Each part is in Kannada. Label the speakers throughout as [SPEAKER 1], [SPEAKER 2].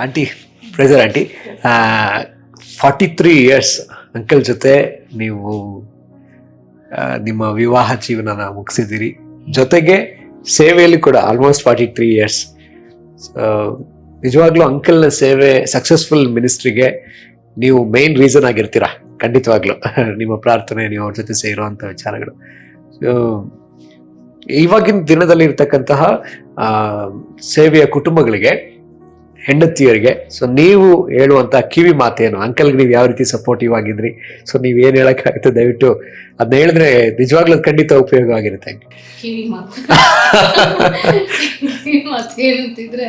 [SPEAKER 1] Aunty pressure aunty 43 years uncle ಜೊತೆ ನೀವು ನಿಮ್ಮ ವಿವಾಹ ಜೀವನನ ಮುಗಿಸಿದ್ದೀರಿ. ಜೊತೆಗೆ ಸೇವೆಯಲ್ಲಿ ಕೂಡ ಆಲ್ಮೋಸ್ಟ್ 43 ಇಯರ್ಸ್. ನಿಜವಾಗ್ಲೂ ಅಂಕಲ್ನ ಸೇವೆ ಸಕ್ಸಸ್ಫುಲ್ ಮಿನಿಸ್ಟ್ರಿಗೆ ನೀವು ಮೇನ್ ರೀಸನ್ ಆಗಿರ್ತೀರಾ ಖಂಡಿತವಾಗ್ಲೂ. ನಿಮ್ಮ ಪ್ರಾರ್ಥನೆ, ನೀವು ಅವ್ರ ಜೊತೆ ಸೇರುವಂಥ ವಿಚಾರಗಳು. ಇವಾಗಿನ ದಿನದಲ್ಲಿ ಇರ್ತಕ್ಕಂತಹ ಸೇವೆಯ ಕುಟುಂಬಗಳಿಗೆ, ಹೆಂಡತಿಯರಿಗೆ, ಸೊ ನೀವು ಹೇಳುವಂತ ಕಿವಿ ಮಾತೇನು? ಅಂಕಲ್ಗೆ ನೀವು ಯಾವ ರೀತಿ ಸಪೋರ್ಟಿವ್ ಆಗಿದ್ರಿ? ಸೊ ನೀವ್ ಏನ್ ಹೇಳಕ್ಕಾಗುತ್ತೆ ದಯವಿಟ್ಟು ಅದನ್ನ ಹೇಳಿದ್ರೆ ನಿಜವಾಗ್ಲೂ ಖಂಡಿತ ಉಪಯೋಗ ಆಗಿರುತ್ತೆ.
[SPEAKER 2] ಕಿವಿ ಮಾತು ಏನಂತಿದ್ರೆ,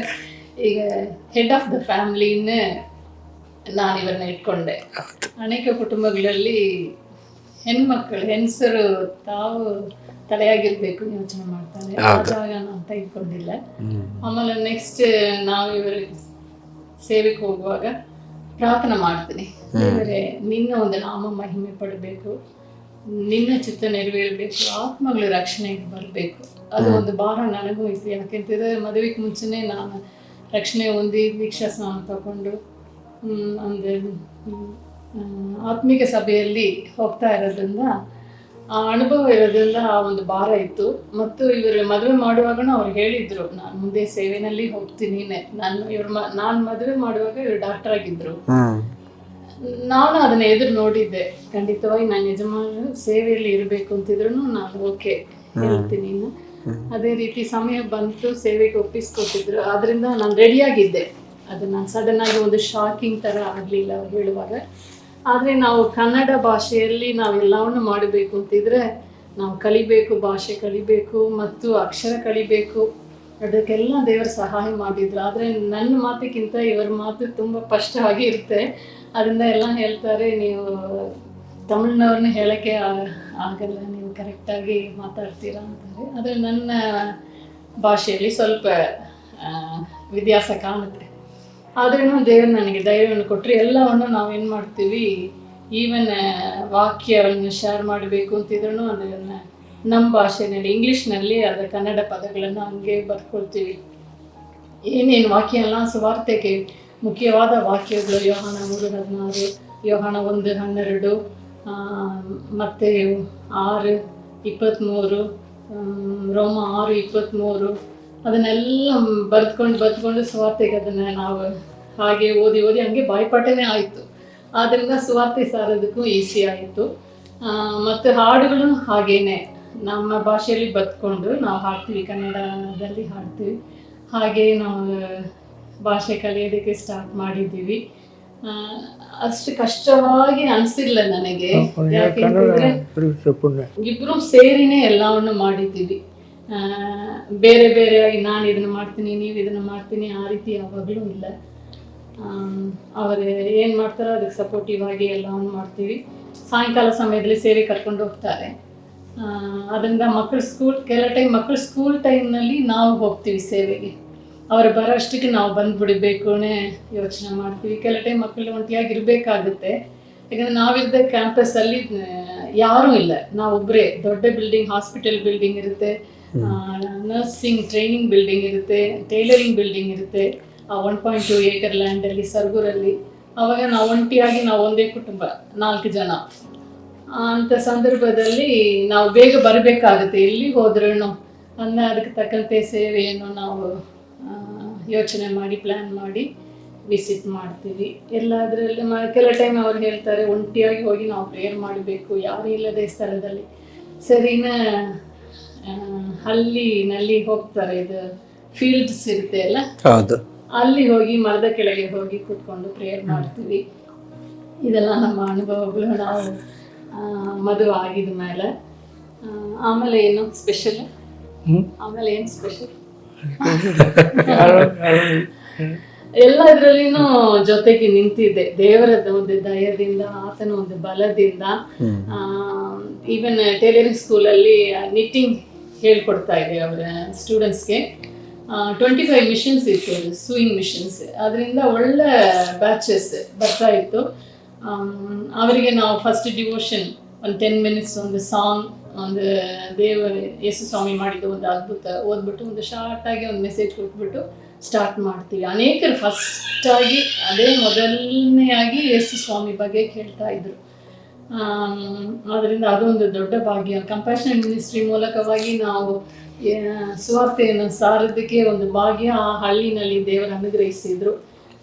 [SPEAKER 2] ಈಗ ಹೆಡ್ ಆಫ್ ದ ಫ್ಯಾಮಿಲಿನೇ ನಾನು ಇವರನ್ನ ಇಟ್ಕೊಂಡೆ. ಅನೇಕ ಕುಟುಂಬಗಳಲ್ಲಿ ಹೆಂಗಸರು ತಾವು ತಲೆಯಾಗಿರ್ಬೇಕು ಯೋಚನೆ ಮಾಡ್ತಾರೆ. ಆ ಜಾಗ ನಾನು ತೆಗೆದುಕೊಂಡಿಲ್ಲ. ಆಮೇಲೆ ನೆಕ್ಸ್ಟ್ ನಾವು ಇವರಿಗೆ ಸೇವೆಗೆ ಹೋಗುವಾಗ ಪ್ರಾರ್ಥನೆ ಮಾಡ್ತೀನಿ, ದೇವರೇ ನಿನ್ನ ಒಂದು ನಾಮ ಮಹಿಮೆ ಪಡಬೇಕು, ನಿನ್ನ ಚಿತ್ತ ನೆರವೇರಬೇಕು, ಆತ್ಮಗಳು ರಕ್ಷಣೆಗೆ ಬರಬೇಕು. ಅದು ಒಂದು ಭಾರ ನನಗೂ ಇತ್ತು. ಯಾಕೆಂತಂದರೆ ಮದುವೆಗೆ ಮುಂಚೆನೇ ನಾನು ರಕ್ಷಣೆ ಹೊಂದಿ ದೀಕ್ಷಾ ಸ್ನಾನ ತಗೊಂಡು ಅಂದರೆ ಆತ್ಮಿಕ ಸಭೆಯಲ್ಲಿ ಹೋಗ್ತಾ ಇರೋದ್ರಿಂದ, ಆ ಅನುಭವ ಇರೋದ್ರಿಂದ ಆ ಒಂದು ಭಾರ ಇತ್ತು. ಮತ್ತು ಇವರು ಮದುವೆ ಮಾಡುವಾಗನೂ ಅವ್ರು ಹೇಳಿದ್ರು, ನಾನು ಮುಂದೆ ಸೇವೆನಲ್ಲಿ ಹೋಗ್ತೀನಿ. ನಾನು ಮದುವೆ ಮಾಡುವಾಗ ಇವರು ಡಾಕ್ಟರ್ ಆಗಿದ್ರು. ನಾನು ಅದನ್ನ ಎದುರು ನೋಡಿದ್ದೆ. ಖಂಡಿತವಾಗಿ ನಾನು ಯಜಮಾನ ಸೇವೆಯಲ್ಲಿ ಇರಬೇಕು ಅಂತಿದ್ರು ನಾನು ಓಕೆ ಹೇಳ್ತೀನಿ. ಅದೇ ರೀತಿ ಸಮಯ ಬಂತು, ಸೇವೆಗೆ ಒಪ್ಪಿಸ್ಕೊಟ್ಟಿದ್ರು. ಆದ್ರಿಂದ ನಾನು ರೆಡಿಯಾಗಿದ್ದೆ. ಅದು ನಾನು ಸಡನ್ ಆಗಿ ಒಂದು ಶಾಕಿಂಗ್ ಥರ ಆಗಲಿಲ್ಲ ಅವ್ರು ಹೇಳುವಾಗ. ಆದರೆ ನಾವು ಕನ್ನಡ ಭಾಷೆಯಲ್ಲಿ ನಾವೆಲ್ಲವನ್ನು ಮಾಡಬೇಕು ಅಂತಿದ್ರೆ ನಾವು ಕಲಿಬೇಕು, ಭಾಷೆ ಕಲಿಬೇಕು ಮತ್ತು ಅಕ್ಷರ ಕಲಿಬೇಕು. ಅದಕ್ಕೆಲ್ಲ ದೇವರು ಸಹಾಯ ಮಾಡಿದ್ರು. ಆದರೆ ನನ್ನ ಮಾತಿಗಿಂತ ಇವರ ಮಾತು ತುಂಬ ಸ್ಪಷ್ಟವಾಗಿ ಇರುತ್ತೆ. ಅದರಿಂದ ಎಲ್ಲ ಹೇಳ್ತಾರೆ, ನೀವು ತಮಿಳ್ನವ್ರನ್ನ ಹೇಳೋಕ್ಕೆ ಆಗಲ್ಲ, ನೀವು ಕರೆಕ್ಟಾಗಿ ಮಾತಾಡ್ತೀರಾ ಅಂತಾರೆ. ಆದರೆ ನನ್ನ ಭಾಷೆಯಲ್ಲಿ ಸ್ವಲ್ಪ ವ್ಯತ್ಯಾಸ ಕಾಣುತ್ತೆ. ಆದ್ರೂ ದೇವರು ನನಗೆ ಧೈರ್ಯವನ್ನು ಕೊಟ್ಟರೆ ಎಲ್ಲವನ್ನು ನಾವೇನು ಮಾಡ್ತೀವಿ, ಈವನ್ ವಾಕ್ಯವನ್ನು ಶೇರ್ ಮಾಡಬೇಕು ಅಂತಿದ್ರೂ ಅದನ್ನು ನಮ್ಮ ಭಾಷೆಯಲ್ಲಿ ಇಂಗ್ಲೀಷ್ನಲ್ಲಿ ಅದರ ಕನ್ನಡ ಪದಗಳನ್ನು ಹಂಗೆ ಬರ್ಕೊಳ್ತೀವಿ. ಏನೇನು ವಾಕ್ಯ ಎಲ್ಲ ಸುವಾರ್ತೆಗೆ ಮುಖ್ಯವಾದ ವಾಕ್ಯಗಳು, ಯೋಹಾನ 3:16, ಯೋಹಾನ 1:12, ಮತ್ತು 6:23, ರೋಮ 6:23, ಅದನ್ನೆಲ್ಲ ಬರೆದುಕೊಂಡು ಸುವಾರ್ತೆಗೆ ಅದನ್ನು ನಾವು ಹಾಗೆ ಓದಿ ಹಂಗೆ ಬಾಯ್ಪಾಠನೇ ಆಯಿತು. ಆದ್ದರಿಂದ ಸುವಾರ್ತೆ ಸಾರೋದಕ್ಕೂ ಈಸಿ ಆಯಿತು. ಮತ್ತು ಹಾಡುಗಳು ಹಾಗೇನೆ ನಮ್ಮ ಭಾಷೆಯಲ್ಲಿ ಬರೆದುಕೊಂಡು ನಾವು ಹಾಡ್ತೀವಿ, ಕನ್ನಡದಲ್ಲಿ ಹಾಡ್ತೀವಿ. ಹಾಗೆ ನಾವು ಭಾಷೆ ಕಲಿಯೋದಕ್ಕೆ ಸ್ಟಾರ್ಟ್ ಮಾಡಿದ್ದೀವಿ. ಅಷ್ಟು ಕಷ್ಟವಾಗಿ ಅನಿಸಿಲ್ಲ ನನಗೆ. ಯಾಕೆಂದರೆ ಇಬ್ಬರು ಸೇರಿನೇ ಎಲ್ಲವನ್ನು ಮಾಡಿದ್ದೀವಿ. ಬೇರೆ ಬೇರೆಯಾಗಿ ನಾನು ಇದನ್ನು ಮಾಡ್ತೀನಿ, ನೀವು ಇದನ್ನು ಮಾಡ್ತೀನಿ, ಆ ರೀತಿ ಯಾವಾಗಲೂ ಇಲ್ಲ. ಅವರು ಏನು ಮಾಡ್ತಾರೋ ಅದಕ್ಕೆ ಸಪೋರ್ಟಿವ್ ಆಗಿ ಎಲ್ಲವನ್ನು ಮಾಡ್ತೀವಿ. ಸಾಯಂಕಾಲ ಸಮಯದಲ್ಲಿ ಸೇವೆ ಕರ್ಕೊಂಡು ಹೋಗ್ತಾರೆ. ಅದರಿಂದ ಕೆಲ ಟೈಮ್ ಮಕ್ಕಳು ಸ್ಕೂಲ್ ಟೈಮ್ನಲ್ಲಿ ನಾವು ಹೋಗ್ತೀವಿ ಸೇವೆಗೆ. ಅವರು ಬರೋ ಅಷ್ಟಕ್ಕೆ ನಾವು ಬಂದುಬಿಡಬೇಕು ಯೋಚನೆ ಮಾಡ್ತೀವಿ. ಕೆಲ ಟೈಮ್ ಮಕ್ಕಳು ಒಂಟಿಯಾಗಿರಬೇಕಾಗುತ್ತೆ. ಯಾಕಂದರೆ ನಾವಿದ್ದ ಕ್ಯಾಂಪಸ್ಸಲ್ಲಿ ಯಾರೂ ಇಲ್ಲ, ನಾವೊಬ್ಬರೇ. ದೊಡ್ಡ ಬಿಲ್ಡಿಂಗ್, ಹಾಸ್ಪಿಟಲ್ ಬಿಲ್ಡಿಂಗ್ ಇರುತ್ತೆ, ನರ್ಸಿಂಗ್ ಟ್ರೈನಿಂಗ್ ಬಿಲ್ಡಿಂಗ್ ಇರುತ್ತೆ, ಟೈಲರಿಂಗ್ ಬಿಲ್ಡಿಂಗ್ ಇರುತ್ತೆ. 1.2 ಏಕರ್ ಲ್ಯಾಂಡಲ್ಲಿ ಸರ್ಗೂರಲ್ಲಿ. ಆವಾಗ ನಾವು ಒಂಟಿಯಾಗಿ, ನಾವು ಒಂದೇ ಕುಟುಂಬ 4 ಜನ. ಅಂಥ ಸಂದರ್ಭದಲ್ಲಿ ನಾವು ಬೇಗ ಬರಬೇಕಾಗುತ್ತೆ ಎಲ್ಲಿಗೆ ಹೋದ್ರೂ. ಅದಕ್ಕೆ ತಕ್ಕಂತೆ ಸೇವೆಯನ್ನು ನಾವು ಯೋಚನೆ ಮಾಡಿ ಪ್ಲ್ಯಾನ್ ಮಾಡಿ ವಿಸಿಟ್ ಮಾಡ್ತೀವಿ. ಎಲ್ಲದರಲ್ಲಿ ಕೆಲ ಟೈಮ್ ಅವ್ರು ಹೇಳ್ತಾರೆ, ಒಂಟಿಯಾಗಿ ಹೋಗಿ ನಾವು ಪ್ರೇಯರ್ ಮಾಡಬೇಕು ಯಾರೂ ಇಲ್ಲದೆ ಸ್ಥಳದಲ್ಲಿ. ಸರಿನ ಹಳ್ಳಿನಲ್ಲಿ ಹೋಗ್ತಾರೆ, ಇದು ಫೀಲ್ಡ್ಸ್ ಇರುತ್ತೆ ಅಲ್ಲ, ಅಲ್ಲಿ ಹೋಗಿ ಮರದ ಕೆಳಗೆ ಹೋಗಿ ಕೂತ್ಕೊಂಡು ಪ್ರೇಯರ್ ಮಾಡ್ತೀವಿ. ಇದೆಲ್ಲ ನಮ್ಮ ಅನುಭವಗಳು ನಾವು ಮದುವೆ ಆಗಿದ ಮೇಲೆ. ಆಮೇಲೆ ಏನು ಸ್ಪೆಷಲ್? ಎಲ್ಲದ್ರಲ್ಲಿನೂ ಜೊತೆಗೆ ನಿಂತಿದ್ದೆ ದೇವರದ ಒಂದು ದಯದಿಂದ, ಆತನ ಒಂದು ಬಲದಿಂದ. ಈವನ್ ಟೈಲರಿಂಗ್ ಸ್ಕೂಲಲ್ಲಿ ನಿಟ್ಟಿಂಗ್ ಹೇಳ್ಕೊಡ್ತಾ ಇದೆ ಅವರ ಸ್ಟೂಡೆಂಟ್ಸ್ಗೆ. 25 ಮಿಷನ್ಸ್ ಇತ್ತು, ಸೂಯಿಂಗ್ ಮಿಷನ್ಸ್. ಅದರಿಂದ ಒಳ್ಳೆ ಬ್ಯಾಚಸ್ ಬರ್ತಾ ಇತ್ತು. ಅವರಿಗೆ ನಾವು ಫಸ್ಟ್ ಡಿವೋಷನ್ ಒಂದು 10 ಮಿನಿಟ್ಸ್ ಒಂದು ಸಾಂಗ್, ಒಂದು ಯೇಸು ಸ್ವಾಮಿ ಮಾಡಿದ ಒಂದು ಅದ್ಭುತ ಓದ್ಬಿಟ್ಟು ಒಂದು ಶಾರ್ಟಾಗಿ ಒಂದು ಮೆಸೇಜ್ ಕೊಟ್ಬಿಟ್ಟು ಸ್ಟಾರ್ಟ್ ಮಾಡ್ತೀವಿ. ಅನೇಕರು ಫಸ್ಟಾಗಿ ಅದೇ ಮೊದಲನೆಯಾಗಿ ಯೇಸು ಸ್ವಾಮಿ ಬಗ್ಗೆ ಕೇಳ್ತಾ ಇದ್ರು. ಆದ್ದರಿಂದ ಅದೊಂದು ದೊಡ್ಡ ಭಾಗ್ಯ. ಕಂಪ್ಯಾಷನ್ ಮಿನಿಸ್ಟ್ರಿ ಮೂಲಕವಾಗಿ ನಾವು ಸುವಾರ್ತೆಯನ್ನು ಸಾರೋದಕ್ಕೆ ಒಂದು ಭಾಗ್ಯ ಆ ಹಳ್ಳಿನಲ್ಲಿ ದೇವರು ಅನುಗ್ರಹಿಸಿದ್ರು.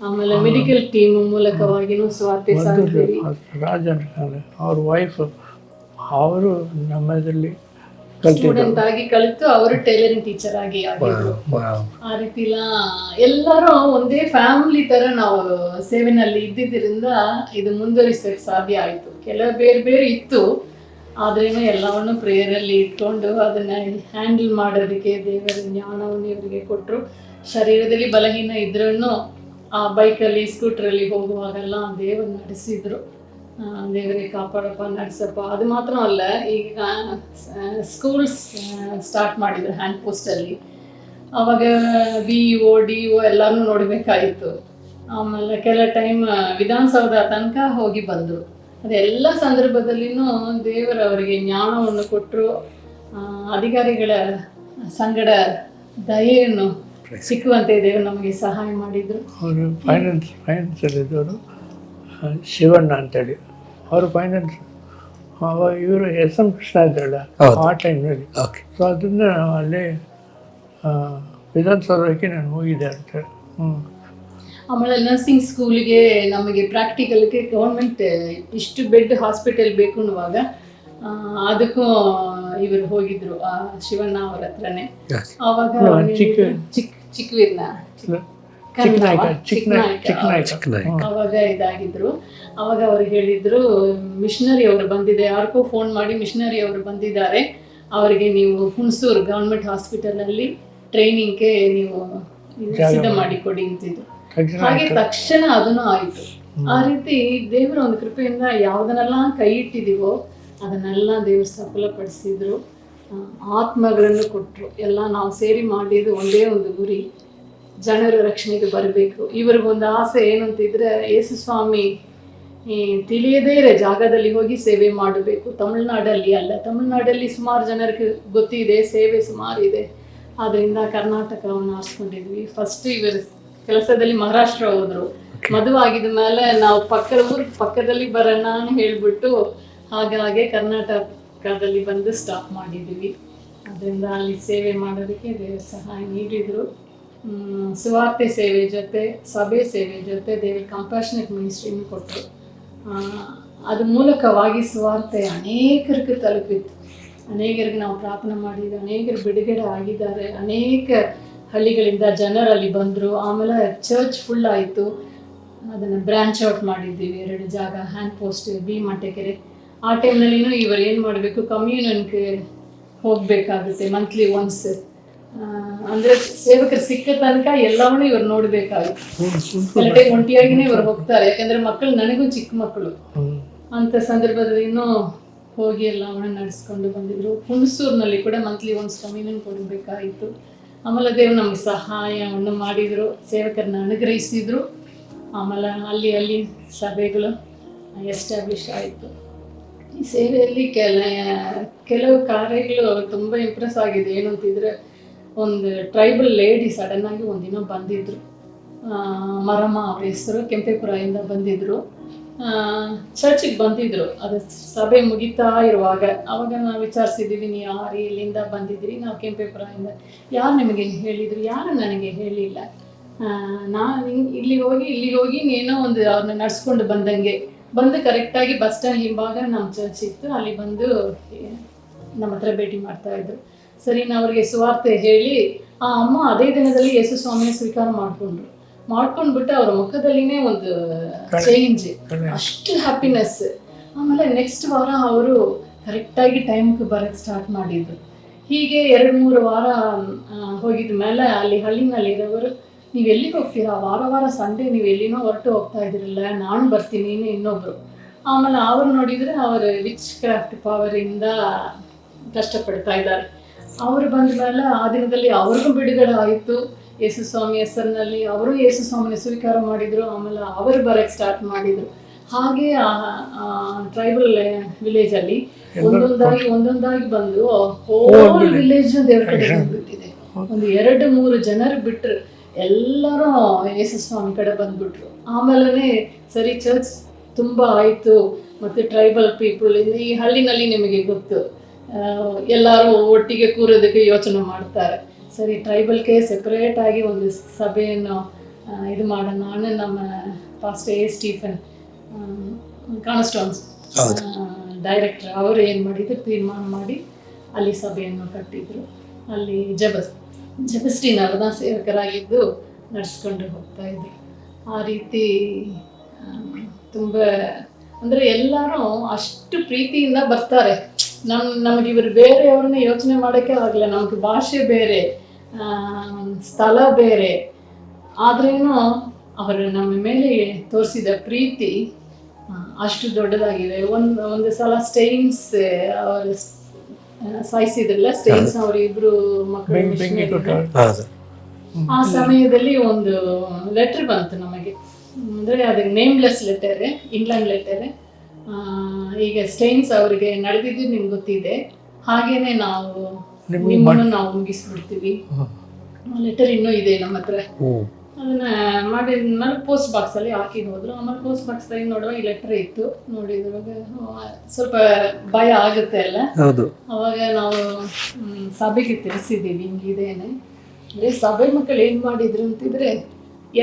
[SPEAKER 2] ಆಮೇಲೆ ಮೆಡಿಕಲ್ ಟೀಮ್ ಮೂಲಕವಾಗಿನೂ ಸ್ವಾರ್ತೆ ಸಾರಿದ್ದೀವಿ.
[SPEAKER 3] ರಾಜನ್ ಅವ್ರ ವೈಫ್ ಅವರು ನಮ್ಮದಲ್ಲಿ
[SPEAKER 2] ಸ್ಟೂಡೆಂಟ್ ಆಗಿ ಕಲಿತು ಅವರು ಟೈಲರಿಂಗ್ ಟೀಚರ್ ಆಗಿ ಆಗಿದ್ರು. ಆ ರೀತಿ ಎಲ್ಲರೂ ಒಂದೇ ಫ್ಯಾಮಿಲಿ ತರ ನಾವು ಸೇವೆನಲ್ಲಿ ಇದ್ದಿದ್ದರಿಂದ ಇದು ಮುಂದುವರಿಸಕ್ಕೆ ಸಾಧ್ಯ ಆಯಿತು. ಕೆಲವು ಬೇರೆ ಬೇರೆ ಇತ್ತು, ಆದ್ರೇನು ಎಲ್ಲವನ್ನು ಪ್ರೇಯರಲ್ಲಿ ಇಟ್ಕೊಂಡು ಅದನ್ನ ಹ್ಯಾಂಡಲ್ ಮಾಡೋದಕ್ಕೆ ದೇವರ ಜ್ಞಾನವನ್ನು ಇವರಿಗೆ ಕೊಟ್ಟರು. ಶರೀರದಲ್ಲಿ ಬಲಹೀನ ಇದ್ರೂ ಆ ಬೈಕಲ್ಲಿ ಸ್ಕೂಟ್ರಲ್ಲಿ ಹೋಗುವಾಗೆಲ್ಲ ದೇವರು ನಡೆಸಿದ್ರು. ದೇವರಿಗೆ ಕಾಪಾಡಪ್ಪ ನಡೆಸಪ್ಪ. ಅದು ಮಾತ್ರ ಅಲ್ಲ, ಈಗ ಸ್ಕೂಲ್ಸ್ ಸ್ಟಾರ್ಟ್ ಮಾಡಿದ್ರು ಹ್ಯಾಂಡ್ ಪೋಸ್ಟಲ್ಲಿ. ಆವಾಗ BO DO ಎಲ್ಲನೂ ನೋಡಬೇಕಾಯಿತು. ಆಮೇಲೆ ಕೆಲ ಟೈಮ್ ವಿಧಾನಸೌಧ ತನಕ ಹೋಗಿ ಬಂದರು. ಅದೆಲ್ಲ ಸಂದರ್ಭದಲ್ಲಿನೂ ದೇವರು ಅವರಿಗೆ ಜ್ಞಾನವನ್ನು ಕೊಟ್ಟರು. ಅಧಿಕಾರಿಗಳ ಸಂಗಡ ದಯೆಯನ್ನು ಸಿಕ್ಕುವಂತೆ ದೇವರು ನಮಗೆ ಸಹಾಯ ಮಾಡಿದರು.
[SPEAKER 3] ಅವರು ಫೈನಾನ್ಸಲ್ಲಿದ್ದವರು ಶಿವಣ್ಣ ಅಂತೇಳಿ, ಅವರು ಫೈನಾನ್ಸ್. ಇವರು SM ಕೃಷ್ಣ ಇದ್ದಲ್ಲ ಆ ಟೈಮ್ನಲ್ಲಿ. ಸೊ ಅದನ್ನು ನಾವು ಅಲ್ಲೇ ವಿಧಾನಸೌಧಕ್ಕೆ ನಾನು ಹೋಗಿದ್ದೆ ಅಂತ.
[SPEAKER 2] ಆಮೇಲೆ ನರ್ಸಿಂಗ್ ಸ್ಕೂಲಿಗೆ ನಮಗೆ ಪ್ರಾಕ್ಟಿಕಲ್ಗೆ ಗೌರ್ಮೆಂಟ್ ಇಷ್ಟು ಬೆಡ್ ಹಾಸ್ಪಿಟಲ್ ಬೇಕು ಅನ್ನುವಾಗ ಅದಕ್ಕೂ ಇವರು ಹೋಗಿದ್ರು ಶಿವಣ್ಣ ಅವ್ರ ಹತ್ರನೇ. ಆವಾಗ ಚಿಕ್ಕವೀರ್ನ ಅವಾಗ ಇದಾಗಿದ್ರು. ಅವಾಗ ಅವ್ರು ಹೇಳಿದ್ರು, ಮಿಷನರಿ ಅವರು ಬಂದಿದೆ, ಯಾರಿಗೂ ಫೋನ್ ಮಾಡಿ ಮಿಷನರಿ ಅವರು ಬಂದಿದ್ದಾರೆ, ಅವರಿಗೆ ನೀವು ಹುಣಸೂರು ಗೌರ್ಮೆಂಟ್ ಹಾಸ್ಪಿಟಲಲ್ಲಿ ಟ್ರೈನಿಂಗ್ಗೆ ನೀವು ಸಿದ್ಧ ಮಾಡಿಕೊಡಿ ಅಂತಿದ್ರು. ಹಾಗೆ ತಕ್ಷಣ ಅದನ್ನು ಆಯಿತು. ಆ ರೀತಿ ದೇವರ ಒಂದು ಕೃಪೆಯಿಂದ ಯಾವುದನ್ನೆಲ್ಲ ಕೈ ಇಟ್ಟಿದ್ದೀವೋ ಅದನ್ನೆಲ್ಲ ದೇವರು ಸಫಲಪಡಿಸಿದ್ರು. ಆತ್ಮಗಳನ್ನು ಕೊಟ್ಟರು. ಎಲ್ಲ ನಾವು ಸೇರಿ ಮಾಡಿದ್ದು ಒಂದೇ ಒಂದು ಗುರಿ, ಜನರ ರಕ್ಷಣೆಗೆ ಬರಬೇಕು. ಇವ್ರಿಗೊಂದು ಆಸೆ ಏನು ಅಂತಿದ್ರೆ, ಯೇಸು ಸ್ವಾಮಿ ತಿಳಿಯದೇ ಇರೋ ಜಾಗದಲ್ಲಿ ಹೋಗಿ ಸೇವೆ ಮಾಡಬೇಕು. ತಮಿಳ್ನಾಡಲ್ಲಿ ಅಲ್ಲ, ತಮಿಳ್ನಾಡಲ್ಲಿ ಸುಮಾರು ಜನರಿಗೆ ಗೊತ್ತಿದೆ, ಸೇವೆ ಸುಮಾರು ಇದೆ. ಆದ್ದರಿಂದ ಕರ್ನಾಟಕವನ್ನು ಆರಿಸ್ಕೊಂಡಿದ್ವಿ. ಫಸ್ಟ್ ಇವರು ಕೆಲಸದಲ್ಲಿ ಮಹಾರಾಷ್ಟ್ರ ಹೋದರು. ಮದುವೆ ಆಗಿದ ಮೇಲೆ ನಾವು ಪಕ್ಕದಲ್ಲಿ ಬರೋಣ ಅಂತ ಹೇಳ್ಬಿಟ್ಟು ಹಾಗೆ ಕರ್ನಾಟಕದಲ್ಲಿ ಬಂದು ಸ್ಟಾಪ್ ಮಾಡಿದ್ದೀವಿ. ಅದರಿಂದ ಅಲ್ಲಿ ಸೇವೆ ಮಾಡೋದಕ್ಕೆ ದೇವರು ಸಹಾಯ ನೀಡಿದರು. ಸುವಾರ್ತೆ ಸೇವೆ ಜೊತೆ ಸಭೆ ಸೇವೆ ಜೊತೆ ದೇವರು ಕಂಪ್ಯಾಷನೇಟ್ ಮಿನಿಸ್ಟ್ರಿನೂ ಕೊಟ್ಟರು. ಅದು ಮೂಲಕವಾಗಿ ಸುವಾರ್ತೆ ಅನೇಕರಿಗೆ ತಲುಪಿತ್ತು. ಅನೇಕರಿಗೆ ನಾವು ಪ್ರಾರ್ಥನೆ ಮಾಡಿದ್ವಿ, ಅನೇಕರು ಬಿಡುಗಡೆ ಆಗಿದ್ದಾರೆ. ಅನೇಕ ಹಳ್ಳಿಗಳಿಂದ ಜನರಲ್ಲಿ ಬಂದರು. ಆಮೇಲೆ ಚರ್ಚ್ ಫುಲ್ ಆಯಿತು. ಅದನ್ನು ಬ್ರ್ಯಾಂಚ್ ಔಟ್ ಮಾಡಿದ್ದೀವಿ 2 ಜಾಗ, ಹ್ಯಾಂಡ್ ಪೋಸ್ಟ್, B ಮಟ್ಟಕೆರೆ. ಆ ಟೈಮ್ನಲ್ಲಿನೂ ಇವರು ಏನು ಮಾಡಬೇಕು, ಕಮ್ಯೂನಿಯನ್ಗೆ ಹೋಗಬೇಕಾಗುತ್ತೆ ಮಂತ್ಲಿ ಒನ್ಸ್. ಅಂದರೆ ಸೇವಕರು ಸಿಕ್ಕ ತನಕ ಎಲ್ಲವನ್ನೂ ಇವರು ನೋಡಬೇಕಾಗುತ್ತೆ. ಎಲ್ಲ ಟೈಮ್ ಒಂಟಿಯಾಗಿನೇ ಇವರು ಹೋಗ್ತಾರೆ, ಯಾಕಂದರೆ ಮಕ್ಕಳು ನನಗೂ ಚಿಕ್ಕ ಮಕ್ಕಳು. ಅಂಥ ಸಂದರ್ಭದಲ್ಲಿನೂ ಹೋಗಿ ಎಲ್ಲವನ್ನ ನಡೆಸ್ಕೊಂಡು ಬಂದಿದ್ರು. ಹುಣಸೂರಿನಲ್ಲಿ ಕೂಡ ಮಂತ್ಲಿ ಒನ್ಸ್ ಕಮ್ಯೂನಿಯನ್ ಕೊಡಬೇಕಾಯಿತು. ಆಮೇಲೆ ದೇವರು ನಮಗೆ ಸಹಾಯವನ್ನು ಮಾಡಿದರು, ಸೇವಕರನ್ನ ಅನುಗ್ರಹಿಸಿದರು. ಆಮೇಲೆ ಅಲ್ಲಿ ಸಭೆಗಳು ಎಸ್ಟಾಬ್ಲಿಷ್ ಆಯಿತು. ಈ ಸೇವೆಯಲ್ಲಿ ಕೆಲವು ಕಾರ್ಯಗಳು ತುಂಬ ಇಂಪ್ರೆಸ್ ಆಗಿದೆ. ಏನು ಅಂತಿದ್ರೆ, ಒಂದು ಟ್ರೈಬಲ್ ಲೇಡಿ ಸಡನ್ನಾಗಿ ಒಂದಿನ ಬಂದಿದ್ದರು. ಮರಮ್ಮ ಅವ್ರ ಹೆಸರು, ಕೆಂಪೇಪುರದಿಂದ ಬಂದಿದ್ದರು. ಚರ್ಚಿಗೆ ಬಂದಿದ್ದರು. ಅದು ಸಭೆ ಮುಗಿತಾ ಇರುವಾಗ ಅವಾಗ ನಾವು ವಿಚಾರಿಸಿದ್ದೀವಿ, ನೀವು ಯಾರು, ಇಲ್ಲಿಂದ ಬಂದಿದ್ದೀರಿ? ನಾವು ಕೆಂಪೇಪುರದಿಂದ. ಯಾರು ನಿಮಗೆ ಹೇಳಿದರು? ಯಾರು ನನಗೆ ಹೇಳಿಲ್ಲ. ನಾನು ಇಲ್ಲಿಗೆ ಹೋಗಿ ನೀನೋ ಒಂದು ಅವ್ರನ್ನ ನಡ್ಸ್ಕೊಂಡು ಬಂದು ಕರೆಕ್ಟಾಗಿ ಬಸ್ ಸ್ಟ್ಯಾಂಡ್ ಹಿಂಭಾಗ ನಮ್ಮ ಚರ್ಚ್ ಇತ್ತು, ಅಲ್ಲಿ ಬಂದು ನಮ್ಮ ಹತ್ರ ಭೇಟಿ ಮಾಡ್ತಾಯಿದ್ರು. ಸರಿ, ನಾವು ಅವ್ರಿಗೆ ಸುವಾರ್ತೆ ಹೇಳಿ ಆ ಅಮ್ಮ ಅದೇ ದಿನದಲ್ಲಿ ಯೇಸು ಸ್ವಾಮಿಯ ಸ್ವೀಕಾರ ಮಾಡ್ಕೊಂಡ್ಬಿಟ್ಟು ಅವ್ರ ಮುಖದಲ್ಲಿನೇ ಒಂದು ಚೇಂಜ್, ಅಷ್ಟು ಹ್ಯಾಪಿನೆಸ್. ಆಮೇಲೆ ನೆಕ್ಸ್ಟ್ ವಾರ ಅವರು ಕರೆಕ್ಟಾಗಿ ಟೈಮ್ಗೆ ಬರೋಕ್ಕೆ ಸ್ಟಾರ್ಟ್ ಮಾಡಿದ್ರು. ಹೀಗೆ 2-3 ವಾರ ಹೋಗಿದ ಮೇಲೆ ಅಲ್ಲಿ ಹಳ್ಳಿನಲ್ಲಿರೋರು, ನೀವು ಎಲ್ಲಿಗೆ ಹೋಗ್ತೀರಾ? ವಾರ ಸಂಡೇ ನೀವು ಎಲ್ಲಿನೋ ಹೊರಟು ಹೋಗ್ತಾ ಇದ್ರಲ್ಲ, ನಾನು ಬರ್ತೀನಿ ಇನ್ನೊಬ್ಬರು. ಆಮೇಲೆ ಅವ್ರು ನೋಡಿದರೆ ಅವರು ವಿಚ್ ಕ್ರಾಫ್ಟ್ ಪವರಿಂದ ಕಷ್ಟಪಡ್ತಾ ಇದ್ದಾರೆ. ಅವರು ಬಂದ ಮೇಲೆ ಆ ದಿನದಲ್ಲಿ ಅವ್ರಿಗೂ ಬಿಡುಗಡೆ ಆಯಿತು. ಯೇಸು ಸ್ವಾಮಿ ಹೆಸರಿನಲ್ಲಿ ಅವರು ಯೇಸು ಸ್ವಾಮಿನ ಸ್ವೀಕಾರ ಮಾಡಿದರು. ಆಮೇಲೆ ಅವರು ಬರೋಕ್ಕೆ ಸ್ಟಾರ್ಟ್ ಮಾಡಿದರು. ಹಾಗೆ ಟ್ರೈಬಲ್ ವಿಲೇಜಲ್ಲಿ ಒಂದೊಂದಾಗಿ ಬಂದು ಹೋಲ್ ವಿಲೇಜ್ ದೇವ್ರ ಕಡೆ ಬಂದ್ಬಿಟ್ಟಿದೆ. ಒಂದು 2-3 ಜನರು ಬಿಟ್ಟರು ಎಲ್ಲರೂ ಯೇಸುಸ್ವಾಮಿ ಕಡೆ ಬಂದ್ಬಿಟ್ರು. ಆಮೇಲೆ ಸರಿ ಚರ್ಚ್ ತುಂಬ ಆಯಿತು, ಮತ್ತು ಟ್ರೈಬಲ್ ಪೀಪಲ್ ಈ ಹಳ್ಳಿನಲ್ಲಿ ನಿಮಗೆ ಗೊತ್ತು, ಎಲ್ಲರೂ ಒಟ್ಟಿಗೆ ಕೂರೋದಕ್ಕೆ ಯೋಚನೆ ಮಾಡ್ತಾರೆ. ಸರಿ ಟ್ರೈಬಲ್ಗೆ ಸೆಪ್ರೇಟಾಗಿ ಒಂದು ಸಭೆಯನ್ನು ಇದು ಮಾಡೋಣ. ನಾನು ನಮ್ಮ ಪಾಸ್ಟರ್ ಎ ಸ್ಟೀಫನ್ ಕಾನ್ಸ್ಟೋನ್ಸ್ ಡೈರೆಕ್ಟರ್ ಅವರು ಏನು ಮಾಡಿದ್ರು, ತೀರ್ಮಾನ ಮಾಡಿ ಅಲ್ಲಿ ಸಭೆಯನ್ನು ಕಟ್ಟಿದ್ರು. ಅಲ್ಲಿ ಜಬಸ್ಟಿನ್ ಅವರ ಸೇವಕರಾಗಿದ್ದು ನಡೆಸ್ಕೊಂಡು ಹೋಗ್ತಾ ಇದ್ರು. ಆ ರೀತಿ ತುಂಬ ಅಂದರೆ ಎಲ್ಲರೂ ಅಷ್ಟು ಪ್ರೀತಿಯಿಂದ ಬರ್ತಾರೆ. ನಮಗೆ ಇವರು ಬೇರೆಯವ್ರನ್ನ ಯೋಚನೆ ಮಾಡೋಕ್ಕೆ ಆಗಲ್ಲ. ನಮಗೆ ಭಾಷೆ ಬೇರೆ, ಸ್ಥಳ ಬೇರೆ, ಆದ್ರೇನು ಅವರು ನಮ್ಮ ಮೇಲೆ ತೋರಿಸಿದ ಪ್ರೀತಿ ಅಷ್ಟು ದೊಡ್ಡದಾಗಿದೆ. ಒಂದು ಸಲ ಸ್ಟೇನ್ಸ್ ಅವರು ಸಾಯಿಸಿದ್ರಲ್ಲ, ಸ್ಟೇನ್ಸ್ ಅವರು ಇಬ್ಬರು ಮಕ್ಕಳು. ಆ ಸಮಯದಲ್ಲಿ ಒಂದು ಲೆಟರ್ ಬಂತು ನಮಗೆ, ಅಂದರೆ ಅದಕ್ಕೆ ನೇಮ್ಲೆಸ್ ಲೆಟರ್, ಇಂಗ್ಲೆಂಡ್ ಲೆಟರ್. ಈಗ ಸ್ಟೇನ್ಸ್ ಅವರಿಗೆ ನಡೆದಿದ್ದು ನಿಮ್ಗೆ ಗೊತ್ತಿದೆ, ಹಾಗೇನೆ ನಿಮ್ಮನ್ನು ನಾವು ಮುಗಿಸ್ಬಿಡ್ತೀವಿ. ಲೆಟರ್ ಇನ್ನೂ ಇದೆ ನಮ್ಮ ಹತ್ರ. ಅದನ್ನ ಮಾಡಿದ್ಮೇಲೆ ಪೋಸ್ಟ್ ಬಾಕ್ಸಲ್ಲಿ ಹಾಕಿ ಹೋದ್ರು. ಆಮೇಲೆ ಪೋಸ್ಟ್ ಬಾಕ್ಸಲ್ಲಿ ನೋಡುವಾಗ ಈ ಲೆಟರ್ ಇತ್ತು. ನೋಡಿದ್ರಾಗ ಸ್ವಲ್ಪ ಭಯ ಆಗುತ್ತೆ ಅಲ್ಲ. ಅವಾಗ ನಾವು ಸಭೆಗೆ ತಿಳಿಸಿದ್ದೀವಿ ಹಿಂಗಿದೇನೆ. ಅಂದರೆ ಸಭೆ ಮಕ್ಕಳು ಏನು ಮಾಡಿದ್ರು ಅಂತಿದ್ರೆ,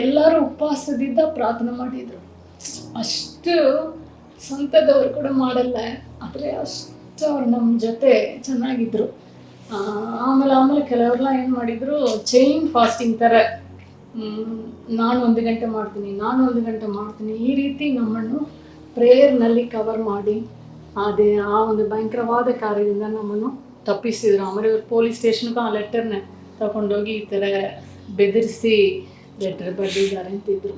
[SPEAKER 2] ಎಲ್ಲರೂ ಉಪವಾಸದಿಂದ ಪ್ರಾರ್ಥನೆ ಮಾಡಿದರು. ಅಷ್ಟು ಸ್ವಂತದವ್ರು ಕೂಡ ಮಾಡಲ್ಲ, ಆದರೆ ಅಷ್ಟು ಅವ್ರು ನಮ್ಮ ಜೊತೆ ಚೆನ್ನಾಗಿದ್ರು. ಆಮೇಲೆ ಕೆಲವ್ರೆಲ್ಲ ಏನು ಮಾಡಿದರು, ಚೈನ್ ಫಾಸ್ಟಿಂಗ್ ಥರ, ನಾನು 1 ಗಂಟೆ ಮಾಡ್ತೀನಿ, ನಾನು 1 ಗಂಟೆ ಮಾಡ್ತೀನಿ, ಈ ರೀತಿ ನಮ್ಮನ್ನು ಪ್ರೇಯರ್ನಲ್ಲಿ ಕವರ್ ಮಾಡಿ ಆ ಒಂದು ಭಯಂಕರವಾದ ಕಾರ್ಯದಿಂದ ನಮ್ಮನ್ನು ತಪ್ಪಿಸಿದ್ರು. ಆಮೇಲೆ ಇವರು ಪೊಲೀಸ್ ಸ್ಟೇಷನ್ಗೂ ಆ ಲೆಟರ್ನ ತಗೊಂಡೋಗಿ ಈ ಥರ ಬೆದರಿಸಿ ಲೆಟರ್ ಬರೆದಿದ್ದಾರೆ ಅಂತಿದ್ರು.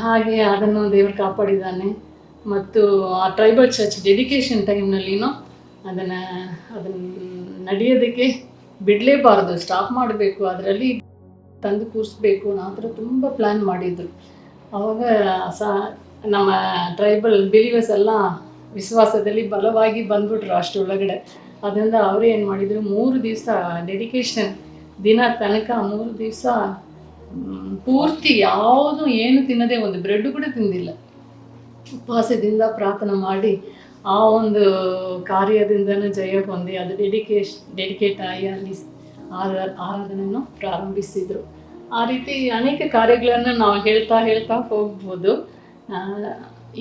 [SPEAKER 2] ಹಾಗೆ ಅದನ್ನು ದೇವರು ಕಾಪಾಡಿದ್ದಾನೆ. ಮತ್ತು ಆ ಟ್ರೈಬಲ್ ಚರ್ಚ್ ಡೆಡಿಕೇಶನ್ ಟೈಮ್ನಲ್ಲಿನೂ ಅದನ್ನು ನಡೆಯೋದಕ್ಕೆ ಬಿಡಲೇಬಾರ್ದು, ಸ್ಟಾಪ್ ಮಾಡಬೇಕು, ಅದರಲ್ಲಿ ತಂದು ಕೂರಿಸ್ಬೇಕು ಅನ್ನೋ ಥರ ತುಂಬ ಪ್ಲ್ಯಾನ್ ಮಾಡಿದ್ರು. ಆವಾಗ ನಮ್ಮ ಟ್ರೈಬಲ್ ಬಿಲೀವರ್ಸ್ ಎಲ್ಲ ವಿಶ್ವಾಸದಲ್ಲಿ ಬಲವಾಗಿ ಬಂದ್ಬಿಟ್ರು ಅಷ್ಟೊಳಗಡೆ. ಅದರಿಂದ ಅವರೇ ಏನು ಮಾಡಿದರು, 3 ದಿವಸ ಡೆಡಿಕೇಶನ್ ದಿನ ತನಕ 3 ದಿವಸ ಪೂರ್ತಿ ಯಾವುದು ಏನು ತಿನ್ನದೆ, ಒಂದು ಬ್ರೆಡ್ ಕೂಡ ತಿಂದಿಲ್ಲ, ಉಪವಾಸದಿಂದ ಪ್ರಾರ್ಥನೆ ಮಾಡಿ ಆ ಒಂದು ಕಾರ್ಯದಿಂದನೂ ಜಯ ಹೊಂದಿ ಅದು ಡೆಡಿಕೇಟ್ ಆಗಿ ಅಲ್ಲಿ ಆರಾಧನೆಯನ್ನು ಪ್ರಾರಂಭಿಸಿದರು. ಆ ರೀತಿ ಅನೇಕ ಕಾರ್ಯಗಳನ್ನು ನಾವು ಹೇಳ್ತಾ ಹೋಗ್ಬೋದು.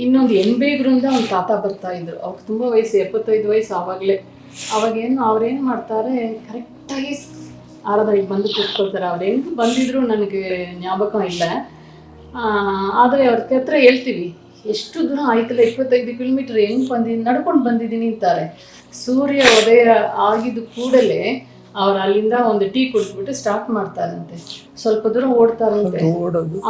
[SPEAKER 2] ಇನ್ನೊಂದು ಬೇಗ್ರಿಂದ ಒಂದು ತಾತ ಬರ್ತಾಯಿದ್ರು. ಅವ್ರಿಗೆ ತುಂಬ ವಯಸ್ಸು, 75 ವಯಸ್ಸು ಆವಾಗಲೇ. ಅವ್ರೇನು ಮಾಡ್ತಾರೆ, ಕರೆಕ್ಟಾಗಿ ಆರಾಧನೆಗೆ ಬಂದು ಕೂತ್ಕೊಳ್ತಾರೆ. ಅವ್ರು ಹೆಂಗೆ ಬಂದಿದ್ರು ನನಗೆ ಜ್ಞಾಪಕ ಇಲ್ಲ, ಆದರೆ ಅವ್ರ ಹತ್ರ ಹೇಳ್ತೀವಿ, ಎಷ್ಟು ದೂರ ಆಯ್ತಲ್ಲ, 25 ಕಿಲೋಮೀಟ್ರ್ ಹೆಂಗೆ ನಡ್ಕೊಂಡು ಬಂದಿದ್ದೀನಿ ಅಂತಾರೆ. ಸೂರ್ಯ ಉದಯ ಆಗಿದ್ದು ಕೂಡಲೇ ಅವ್ರು ಅಲ್ಲಿಂದ ಒಂದು ಟೀ ಕುಡಿದ್ಬಿಟ್ಟು ಸ್ಟಾರ್ಟ್ ಮಾಡ್ತಾರಂತೆ. ಸ್ವಲ್ಪ ದೂರ ಓಡ್ತಾರಂತೆ,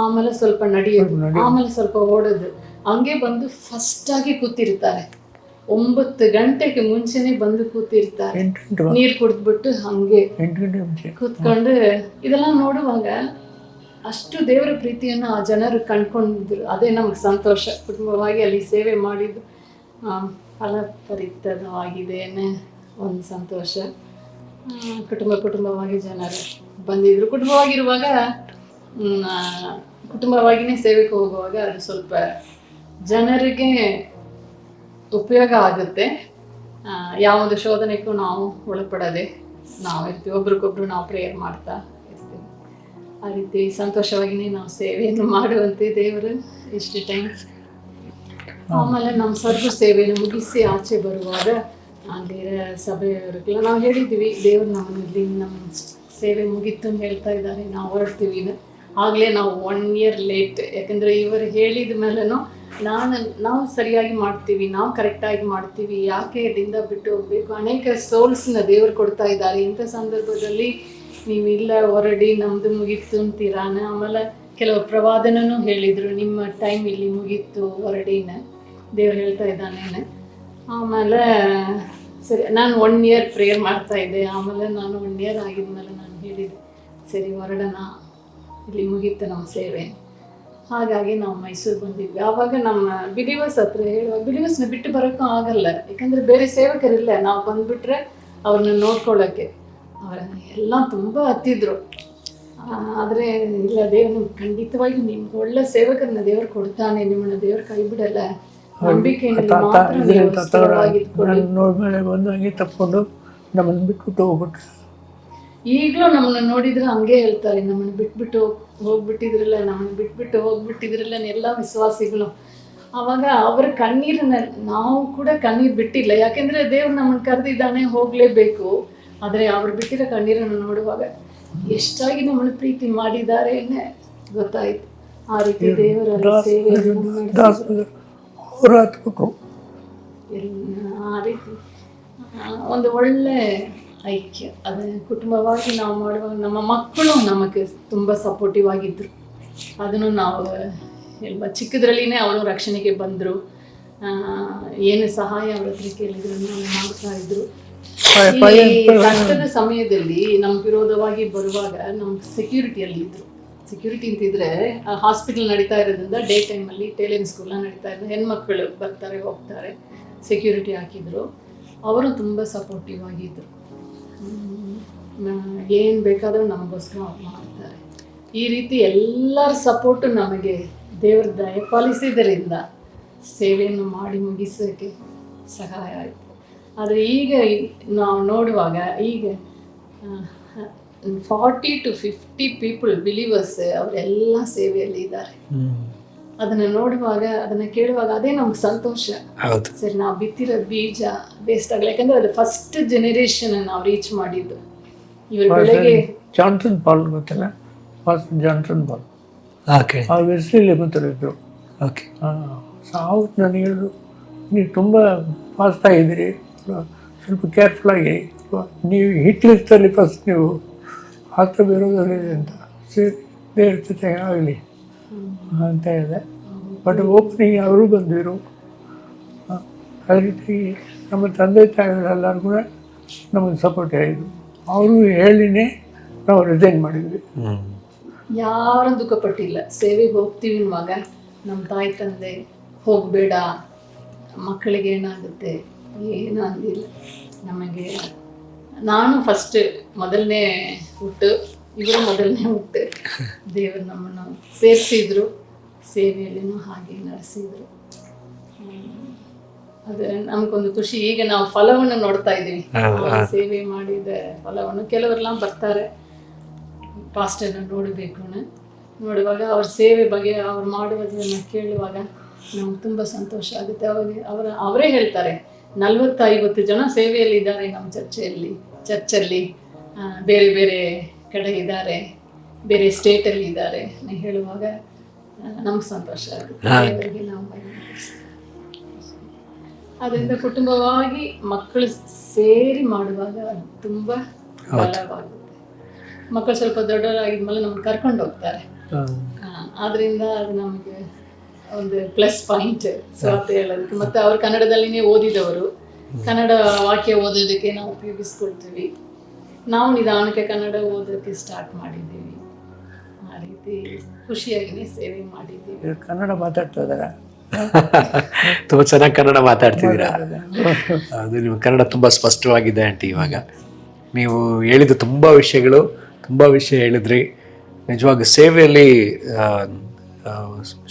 [SPEAKER 2] ಆಮೇಲೆ ಸ್ವಲ್ಪ ನಡೆಯೋದು, ಆಮೇಲೆ ಸ್ವಲ್ಪ ಓಡೋದು, ಹಂಗೆ ಬಂದು ಫಸ್ಟಾಗಿ ಕೂತಿರ್ತಾರೆ. 9 ಗಂಟೆಗೆ ಮುಂಚೆನೆ ಬಂದು ಕೂತಿರ್ತಾರೆ, ನೀರು ಕುಡಿದ್ಬಿಟ್ಟು ಹಂಗೆ ಕೂತ್ಕೊಂಡು. ಇದೆಲ್ಲ ನೋಡುವಾಗ ಅಷ್ಟು ದೇವರ ಪ್ರೀತಿಯನ್ನು ಆ ಜನರು ಕಂಡ್ಕೊಂಡಿದ್ರು. ಅದೇ ನಮಗೆ ಸಂತೋಷ. ಕುಟುಂಬವಾಗಿ ಅಲ್ಲಿ ಸೇವೆ ಮಾಡಿದ್ದು ಫಲಪರಿತವಾಗಿದೆ ಒಂದು ಸಂತೋಷ. ಕುಟುಂಬವಾಗಿ ಜನರು ಬಂದಿದ್ರು. ಕುಟುಂಬವಾಗಿಯೇ ಸೇವೆಗೆ ಹೋಗುವಾಗ ಅದು ಸ್ವಲ್ಪ ಜನರಿಗೆ ಉಪಯೋಗ ಆಗುತ್ತೆ. ಯಾವೊಂದು ಶೋಧನೆಗೂ ನಾವು ಒಳಪಡದೆ ನಾವಿರ್ತೀವಿ, ಒಬ್ರಿಗೊಬ್ರು ನಾವು ಪ್ರೇಯರ್ ಮಾಡ್ತಾ ಇರ್ತೀವಿ. ಆ ರೀತಿ ಸಂತೋಷವಾಗಿಯೇ ನಾವು ಸೇವೆಯನ್ನು ಮಾಡುವಂತೆ ದೇವರು ಎಷ್ಟು ಟೈಮ್. ಆಮೇಲೆ ನಮ್ಮ ಸರ್ವ ಸೇವೆಯನ್ನು ಮುಗಿಸಿ ಆಚೆ ಬರುವಾಗ ಬೇರೆ ಸಭೆಯವರಿಗೆಲ್ಲ ನಾವು ಹೇಳಿದ್ದೀವಿ, ದೇವರು ನಮ್ಮಲ್ಲಿ ನಮ್ಮ ಸೇವೆ ಮುಗೀತು ಅಂತ ಹೇಳ್ತಾ ಇದ್ದಾರೆ, ನಾವು ಹೊರಡ್ತೀವಿ. ಆಗಲೇ ನಾವು 1 ಇಯರ್ ಲೇಟ್, ಯಾಕಂದರೆ ಇವರು ಹೇಳಿದ ಮೇಲೂ ನಾವು ಸರಿಯಾಗಿ ಮಾಡ್ತೀವಿ, ನಾವು ಕರೆಕ್ಟಾಗಿ ಮಾಡ್ತೀವಿ, ಯಾಕೆ ಇಲ್ಲಿಂದ ಬಿಟ್ಟು ಹೋಗಬೇಕು. ಅನೇಕ ಸೋಲ್ಸ್ನ ದೇವರು ಕೊಡ್ತಾ ಇದ್ದಾರೆ. ಇಂಥ ಸಂದರ್ಭದಲ್ಲಿ ನೀವು ಇಲ್ಲ ಹೊರಡಿ, ನಮ್ಮದು ಮುಗೀತು ಅಂತೀರಾನ. ಆಮೇಲೆ ಕೆಲವು ಪ್ರವಾದನೂ ಹೇಳಿದರು, ನಿಮ್ಮ ಟೈಮ್ ಇಲ್ಲಿ ಮುಗೀತು ಹೊರಡಿನ, ದೇವ್ರು ಹೇಳ್ತಾ ಇದ್ದಾನೆ. ಆಮೇಲೆ ಸರಿ, ನಾನು 1 ಇಯರ್ ಪ್ರೇಯರ್ ಮಾಡ್ತಾಯಿದ್ದೆ. ಆಮೇಲೆ ನಾನು 1 ಇಯರ್ ಆಗಿದ್ಮೇಲೆ ನಾನು ಹೇಳಿದೆ, ಸರಿ ಹೊರಡೋಣ, ಇಲ್ಲಿ ಮುಗೀತು ನಮ್ಮ ಸೇವೆ. ಹಾಗಾಗಿ ನಾವು ಮೈಸೂರು ಬಂದಿದ್ವಿ. ಆವಾಗ ನಮ್ಮ ಬಿಲಿವರ್ಸ್ ಹತ್ರ ಹೇಳುವ, ಬಿಲಿವರ್ಸ್ನ ಬಿಟ್ಟು ಬರೋಕ್ಕೂ ಆಗಲ್ಲ, ಯಾಕಂದರೆ ಬೇರೆ ಸೇವಕರಿಲ್ಲ. ನಾವು ಬಂದುಬಿಟ್ರೆ ಅವ್ರನ್ನ ನೋಡ್ಕೊಳ್ಳೋಕ್ಕೆ. ಅವರನ್ನು ಎಲ್ಲ ತುಂಬ ಹತ್ತಿದ್ರು. ಆದರೆ ಇಲ್ಲ, ದೇವರು ಖಂಡಿತವಾಗಿ ನಿಮ್ಗೆ ಒಳ್ಳೆ ಸೇವಕರನ್ನ ದೇವರು ಕೊಡ್ತಾನೆ, ನಿಮ್ಮನ್ನ ದೇವರು ಕೈ ಬಿಡಲ್ಲ. ನಂಬಿಕೆಯಲ್ಲಿ ಮಾತ್ರ ನೀವು ಸ್ಥಿರವಾಗಿದ್ಕೊಳ್ಳಿ.
[SPEAKER 3] ನೋಡ್ಮೇಲೆ ಬಂದು ಹಂಗೆ ತಪ್ಕೊಂಡು ನಮ್ಮನ್ನು ಬಿಟ್ಬಿಟ್ಟು ಹೋಗ್ಬಿಟ್ರು.
[SPEAKER 2] ಈಗಲೂ ನಮ್ಮನ್ನ ನೋಡಿದ್ರೆ ಹಂಗೆ ಹೇಳ್ತಾರೆ, ನಮ್ಮನ್ನ ಬಿಟ್ಬಿಟ್ಟು ಹೋಗ್ಬಿಟ್ಟಿದ್ರಲ್ಲ ಎಲ್ಲ ವಿಶ್ವಾಸಿಗಳು. ಆವಾಗ ಅವರ ಕಣ್ಣೀರನ್ನ ನಾವು ಕೂಡ ಕಣ್ಣೀರು ಬಿಟ್ಟಿಲ್ಲ, ಯಾಕೆಂದ್ರೆ ದೇವ್ರು ನಮ್ಮನ್ನು ಕರೆದಿದ್ದಾನೆ, ಹೋಗ್ಲೇಬೇಕು. ಆದರೆ ಅವ್ರು ಬಿಟ್ಟಿರೋ ಕಣ್ಣೀರನ್ನು ನೋಡುವಾಗ ಎಷ್ಟಾಗಿ ನಮ್ಮನ್ನು ಪ್ರೀತಿ ಮಾಡಿದ್ದಾರೆ ಗೊತ್ತಾಯ್ತು. ಆ ರೀತಿ ದೇವರ ಸೇವೆ ಆ ರೀತಿ ಒಂದು ಒಳ್ಳೆ ಐಕ್ಯ, ಅದನ್ನು ಕುಟುಂಬವಾಗಿ ನಾವು ಮಾಡುವಾಗ ನಮ್ಮ ಮಕ್ಕಳು ನಮಗೆ ತುಂಬ ಸಪೋರ್ಟಿವ್ ಆಗಿದ್ದರು. ಅದನ್ನು ನಾವು ಚಿಕ್ಕದ್ರಲ್ಲಿನೇ ಅವರು ರಕ್ಷಣೆಗೆ ಬಂದರು. ಏನು ಸಹಾಯ ಅವ್ರ ಹತ್ರ ಕೇಳಿದ್ರು ನಾವು ಮಾಡ್ತಾ ಇದ್ರು. ಕಷ್ಟದ ಸಮಯದಲ್ಲಿ ನಮ್ಮ ವಿರೋಧವಾಗಿ ಬರುವಾಗ ನಮ್ಮ ಸೆಕ್ಯೂರಿಟಿಯಲ್ಲಿ ಇದ್ರು. ಸೆಕ್ಯೂರಿಟಿ ಅಂತಿದ್ರೆ ಹಾಸ್ಪಿಟಲ್ ನಡೀತಾ ಇರೋದ್ರಿಂದ ಡೇ ಟೈಮಲ್ಲಿ ಟೇಲರಿಂಗ್ ಸ್ಕೂಲ್ನ ನಡೀತಾ ಇದ್ದು, ಹೆಣ್ಮಕ್ಳು ಬರ್ತಾರೆ ಹೋಗ್ತಾರೆ, ಸೆಕ್ಯೂರಿಟಿ ಹಾಕಿದ್ರು. ಅವರು ತುಂಬ ಸಪೋರ್ಟಿವ್ ಆಗಿದ್ದರು. ಏನು ಬೇಕಾದರೂ ನಮಗೋಸ್ಕರ ಅವ್ರು ಮಾಡ್ತಾರೆ. ಈ ರೀತಿ ಎಲ್ಲರ ಸಪೋರ್ಟು ನಮಗೆ ದೇವರ ದಯಪಾಲಿಸಿದ್ದರಿಂದ ಸೇವೆಯನ್ನು ಮಾಡಿ ಮುಗಿಸೋಕ್ಕೆ ಸಹಾಯ ಆಯಿತು. ಆದರೆ ಈಗ ನಾವು ನೋಡುವಾಗ ಈಗ 40 to 50 ಪೀಪಲ್ ಬಿಲೀವರ್ಸ್ ಅವರೆಲ್ಲ ಸೇವೆಯಲ್ಲಿ ಇದ್ದಾರೆ. ಅದನ್ನು ನೋಡುವಾಗ, ಅದನ್ನು ಕೇಳುವಾಗ ಅದೇ ನಮ್ಗೆ ಸಂತೋಷ. ಸರಿ, ನಾವು ಬಿತ್ತಿರೋ ಬೀಜ ವೇಸ್ಟ್ ಆಗಲ್ಲ, ಯಾಕಂದ್ರೆ ಅದು ಫಸ್ಟ್ ಜನರೇಷನ್ ನಾವು ರೀಚ್ ಮಾಡಿದ್ದು. ಇವ್ರ ಬೆಳಗ್ಗೆ
[SPEAKER 3] ಜಾನ್ಸನ್ ಪಾಲ್ ಗೊತ್ತಿಲ್ಲ, ಫಸ್ಟ್ ಜಾನ್ಸನ್ ಪಾಲ್ ಅವ್ರು ವೆಸ್ಲಿಲಿ ಬಂತರಿದ್ರು. ಸಾವತ್ತು ನನಗೆ ಹೇಳಿದ್ರು, ನೀವು ತುಂಬ ಫಾಸ್ಟ್ ಆಗಿದ್ದೀರಿ, ಸ್ವಲ್ಪ ಕೇರ್ಫುಲ್ಲಾಗಿ, ನೀವು ಹಿಟ್ ಲಿಸ್ಟಲ್ಲಿ ಫಸ್ಟ್ ನೀವು ಹತ್ತು ಬರೋದಲ್ಲಿದೆ ಅಂತ, ಸರಿ ದೇವ್ರ ಜೊತೆಗೆ ಆಗಲಿ ಅಂತ ಹೇಳಿದೆ. ಬಟ್ ಓಪನಿಂಗ್ ಅವರು ಬಂದಿರು. ಅದೇ ರೀತಿ ನಮ್ಮ ತಂದೆ ತಾಯಿಗಳೆಲ್ಲರೂ ಕೂಡ ನಮಗೆ ಸಪೋರ್ಟ್ ಆಯಿತು. ಅವರು ಹೇಳಿನೇ ನಾವು ರಿಸೈನ್ ಮಾಡಿದ್ವಿ.
[SPEAKER 2] ಯಾರು ದುಃಖಪಟ್ಟಿಲ್ಲ. ಸೇವೆಗೆ ಹೋಗ್ತೀವಿ ಮಗ, ನಮ್ಮ ತಾಯಿ ತಂದೆ ಹೋಗಬೇಡ, ಮಕ್ಕಳಿಗೆ ಏನಾಗುತ್ತೆ ಏನೂ ಅಂದಿಲ್ಲ ನಮಗೆ. ನಾನು ಫಸ್ಟ್ ಮೊದಲನೇ ಹುಟ್ಟು, ಇವರು ಮೊದಲನೇ ಹುಟ್ಟು. ದೇವರು ನಮ್ಮನ್ನು ಸೇರಿಸಿದ್ರು, ಸೇವೆಯಲ್ಲಿನೂ ಹಾಗೆ ನಡೆಸಿದ್ರು. ಅದು ನಮಗೊಂದು ಖುಷಿ. ಈಗ ನಾವು ಫಲವನ್ನು ನೋಡ್ತಾ ಇದ್ದೀವಿ, ಸೇವೆ ಮಾಡಿದ ಫಲವನ್ನು. ಕೆಲವರೆಲ್ಲ ಬರ್ತಾರೆ ಪಾಸ್ಟರ್ನ ನೋಡಬೇಕು, ನೋಡುವಾಗ ಅವ್ರ ಸೇವೆ ಬಗ್ಗೆ ಅವ್ರು ಮಾಡುವುದನ್ನು ಕೇಳುವಾಗ ನಮ್ಗೆ ತುಂಬ ಸಂತೋಷ ಆಗುತ್ತೆ. ಅವರೇ ಹೇಳ್ತಾರೆ, 40-50 ಜನ ಸೇವೆಯಲ್ಲಿ ಇದ್ದಾರೆ ನಮ್ಮ ಚರ್ಚಲ್ಲಿ, ಬೇರೆ ಬೇರೆ ಕಡೆ ಇದ್ದಾರೆ, ಬೇರೆ ಸ್ಟೇಟಲ್ಲಿ ಇದ್ದಾರೆ ಹೇಳುವಾಗ ನಮ್ಗೆ ಸಂತೋಷ ಆಗುತ್ತೆ. ದೇವರಿಗೆ ನಾವು ಅದರಿಂದ ಕುಟುಂಬವಾಗಿ ಮಕ್ಕಳು ಸೇರಿ ಮಾಡುವಾಗ ತುಂಬ ಬಲವಾಗುತ್ತೆ. ಮಕ್ಕಳು ಸ್ವಲ್ಪ ದೊಡ್ಡವರಾಗಿದ್ಮೇಲೆ ನಮ್ಗೆ ಕರ್ಕೊಂಡು ಹೋಗ್ತಾರೆ. ಆದ್ರಿಂದ ಅದು ನಮಗೆ ಒಂದು ಪ್ಲಸ್ ಪಾಯಿಂಟ್ ಸ್ವಾರ್ಥ ಹೇಳೋದಕ್ಕೆ. ಮತ್ತು ಅವರು ಕನ್ನಡದಲ್ಲಿನೇ ಓದಿದವರು, ಕನ್ನಡ ವಾಕ್ಯ ಓದೋದಕ್ಕೆ ನಾವು ಉಪಯೋಗಿಸ್ಕೊಳ್ತೀವಿ. ನಾವು ನಿಧಾನಕ್ಕೆ ಕನ್ನಡ ಓದೋಕ್ಕೆ ಸ್ಟಾರ್ಟ್ ಮಾಡಿದ್ದೀವಿ. ಆ ರೀತಿ ಖುಷಿಯಾಗಿಯೇ ಸೇವೆ ಮಾಡಿದ್ದೀವಿ.
[SPEAKER 3] ಕನ್ನಡ ಮಾತಾಡ್ತಾ ಇದ್ದಾರೆ,
[SPEAKER 1] ತುಂಬ ಚೆನ್ನಾಗಿ ಕನ್ನಡ ಮಾತಾಡ್ತಿದ್ದೀರಾ. ಅದು ನಿಮ್ಮ ಕನ್ನಡ ತುಂಬ ಸ್ಪಷ್ಟವಾಗಿದೆ ಆಂಟಿ. ಇವಾಗ ನೀವು ಹೇಳಿದ ತುಂಬ ವಿಷಯ ಹೇಳಿದ್ರಿ. ನಿಜವಾಗ ಸೇವೆಯಲ್ಲಿ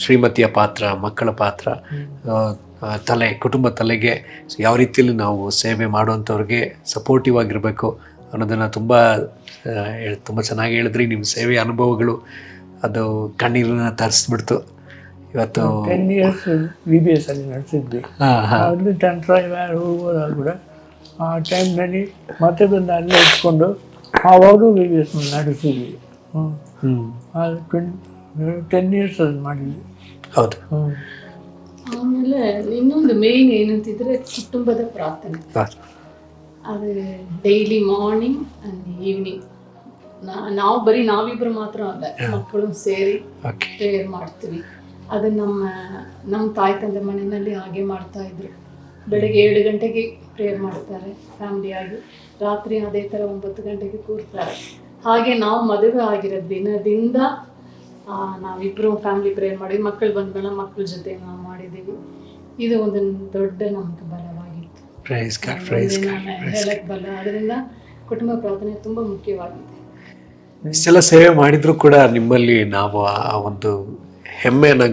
[SPEAKER 1] ಶ್ರೀಮತಿಯ ಪಾತ್ರ, ಮಕ್ಕಳ ಪಾತ್ರ, ಕುಟುಂಬ ತಲೆಗೆ ಯಾವ ರೀತಿಯಲ್ಲಿ ನಾವು ಸೇವೆ ಮಾಡುವಂಥವ್ರಿಗೆ ಸಪೋರ್ಟಿವ್ ಆಗಿರಬೇಕು ಅನ್ನೋದನ್ನು ತುಂಬ ಚೆನ್ನಾಗಿ ಹೇಳಿದ್ರಿ. ನಿಮ್ಮ ಸೇವೆಯ ಅನುಭವಗಳು ಅದು ಕಣ್ಣೀರನ್ನ ತರಿಸ್ಬಿಡ್ತು. ಇವತ್ತು
[SPEAKER 3] 10 years VBS ಅಲ್ಲಿ ನಡೆಸಿದ್ವಿ. ಅಲ್ಲಿ ಟ್ರಾನ್ಸ್ಫರ್ ಹೋಗೋದಾಗ ಕೂಡ ಆ ಟೈಮ್ನಲ್ಲಿ ಮತ್ತೆ ಬಂದು ಅಲ್ಲೇ ಇಟ್ಕೊಂಡು ಆವಾಗೂ VBS ನಡೆಸಿದ್ವಿ. 10 years ಅದು ಮಾಡಿದ್ವಿ.
[SPEAKER 1] ಹೌದು.
[SPEAKER 2] ಆಮೇಲೆ ಇನ್ನೊಂದು ಮೇಯ್ನ್ ಏನಂತಿದ್ರೆ ಕುಟುಂಬದ ಪ್ರಾರ್ಥನೆ. ಅದು ಡೈಲಿ ಮಾರ್ನಿಂಗ್ ಆ್ಯಂಡ್ ಈವ್ನಿಂಗ್ ನಾವಿಬ್ಬರು ಮಾತ್ರ ಅಲ್ಲ, ಮಕ್ಕಳು ಸೇರಿ ಪ್ರೇಯರ್ ಮಾಡ್ತೀವಿ. ಅದು ನಮ್ಮ ತಾಯಿ ತಂದೆ ಮನೆಯಲ್ಲಿ ಹಾಗೆ ಮಾಡ್ತಾಯಿದ್ರು. ಬೆಳಗ್ಗೆ 7 ಗಂಟೆಗೆ ಪ್ರೇಯರ್ ಮಾಡ್ತಾರೆ ಫ್ಯಾಮಿಲಿಯಾಗಿ, ರಾತ್ರಿ ಅದೇ ಥರ 9 ಗಂಟೆಗೆ ಕೂರ್ತಾರೆ. ಹಾಗೆ ನಾವು ಮದುವೆ ಆಗಿರೋ ದಿನದಿಂದ ನಾವಿಬ್ಬರು ಫ್ಯಾಮಿಲಿ ಪ್ರೇಯರ್ ಮಾಡಿದ್ವಿ. ಮಕ್ಕಳು ಬಂದ್ಮೇಲೆ ಮಕ್ಕಳ ಜೊತೆ ನಾವು ಮಾಡಿದ್ದೀವಿ. ಇದು ಒಂದು ದೊಡ್ಡ ನಮ್ಗೆ ಬಲವಾಗಿತ್ತು.
[SPEAKER 1] ನಾನು
[SPEAKER 2] ಹೇಳಕ್ಕೆ ಬಲ್ಲ. ಅದರಿಂದ ಕುಟುಂಬ ಪ್ರಾರ್ಥನೆ ತುಂಬ ಮುಖ್ಯವಾಗಿದೆ.
[SPEAKER 1] ಇಷ್ಟೆಲ್ಲ ಸೇವೆ ಮಾಡಿದ್ರು ಕೂಡ ನಿಮ್ಮಲ್ಲಿ ನಾವು ಆ ಒಂದು ಹೆಮ್ಮೆನ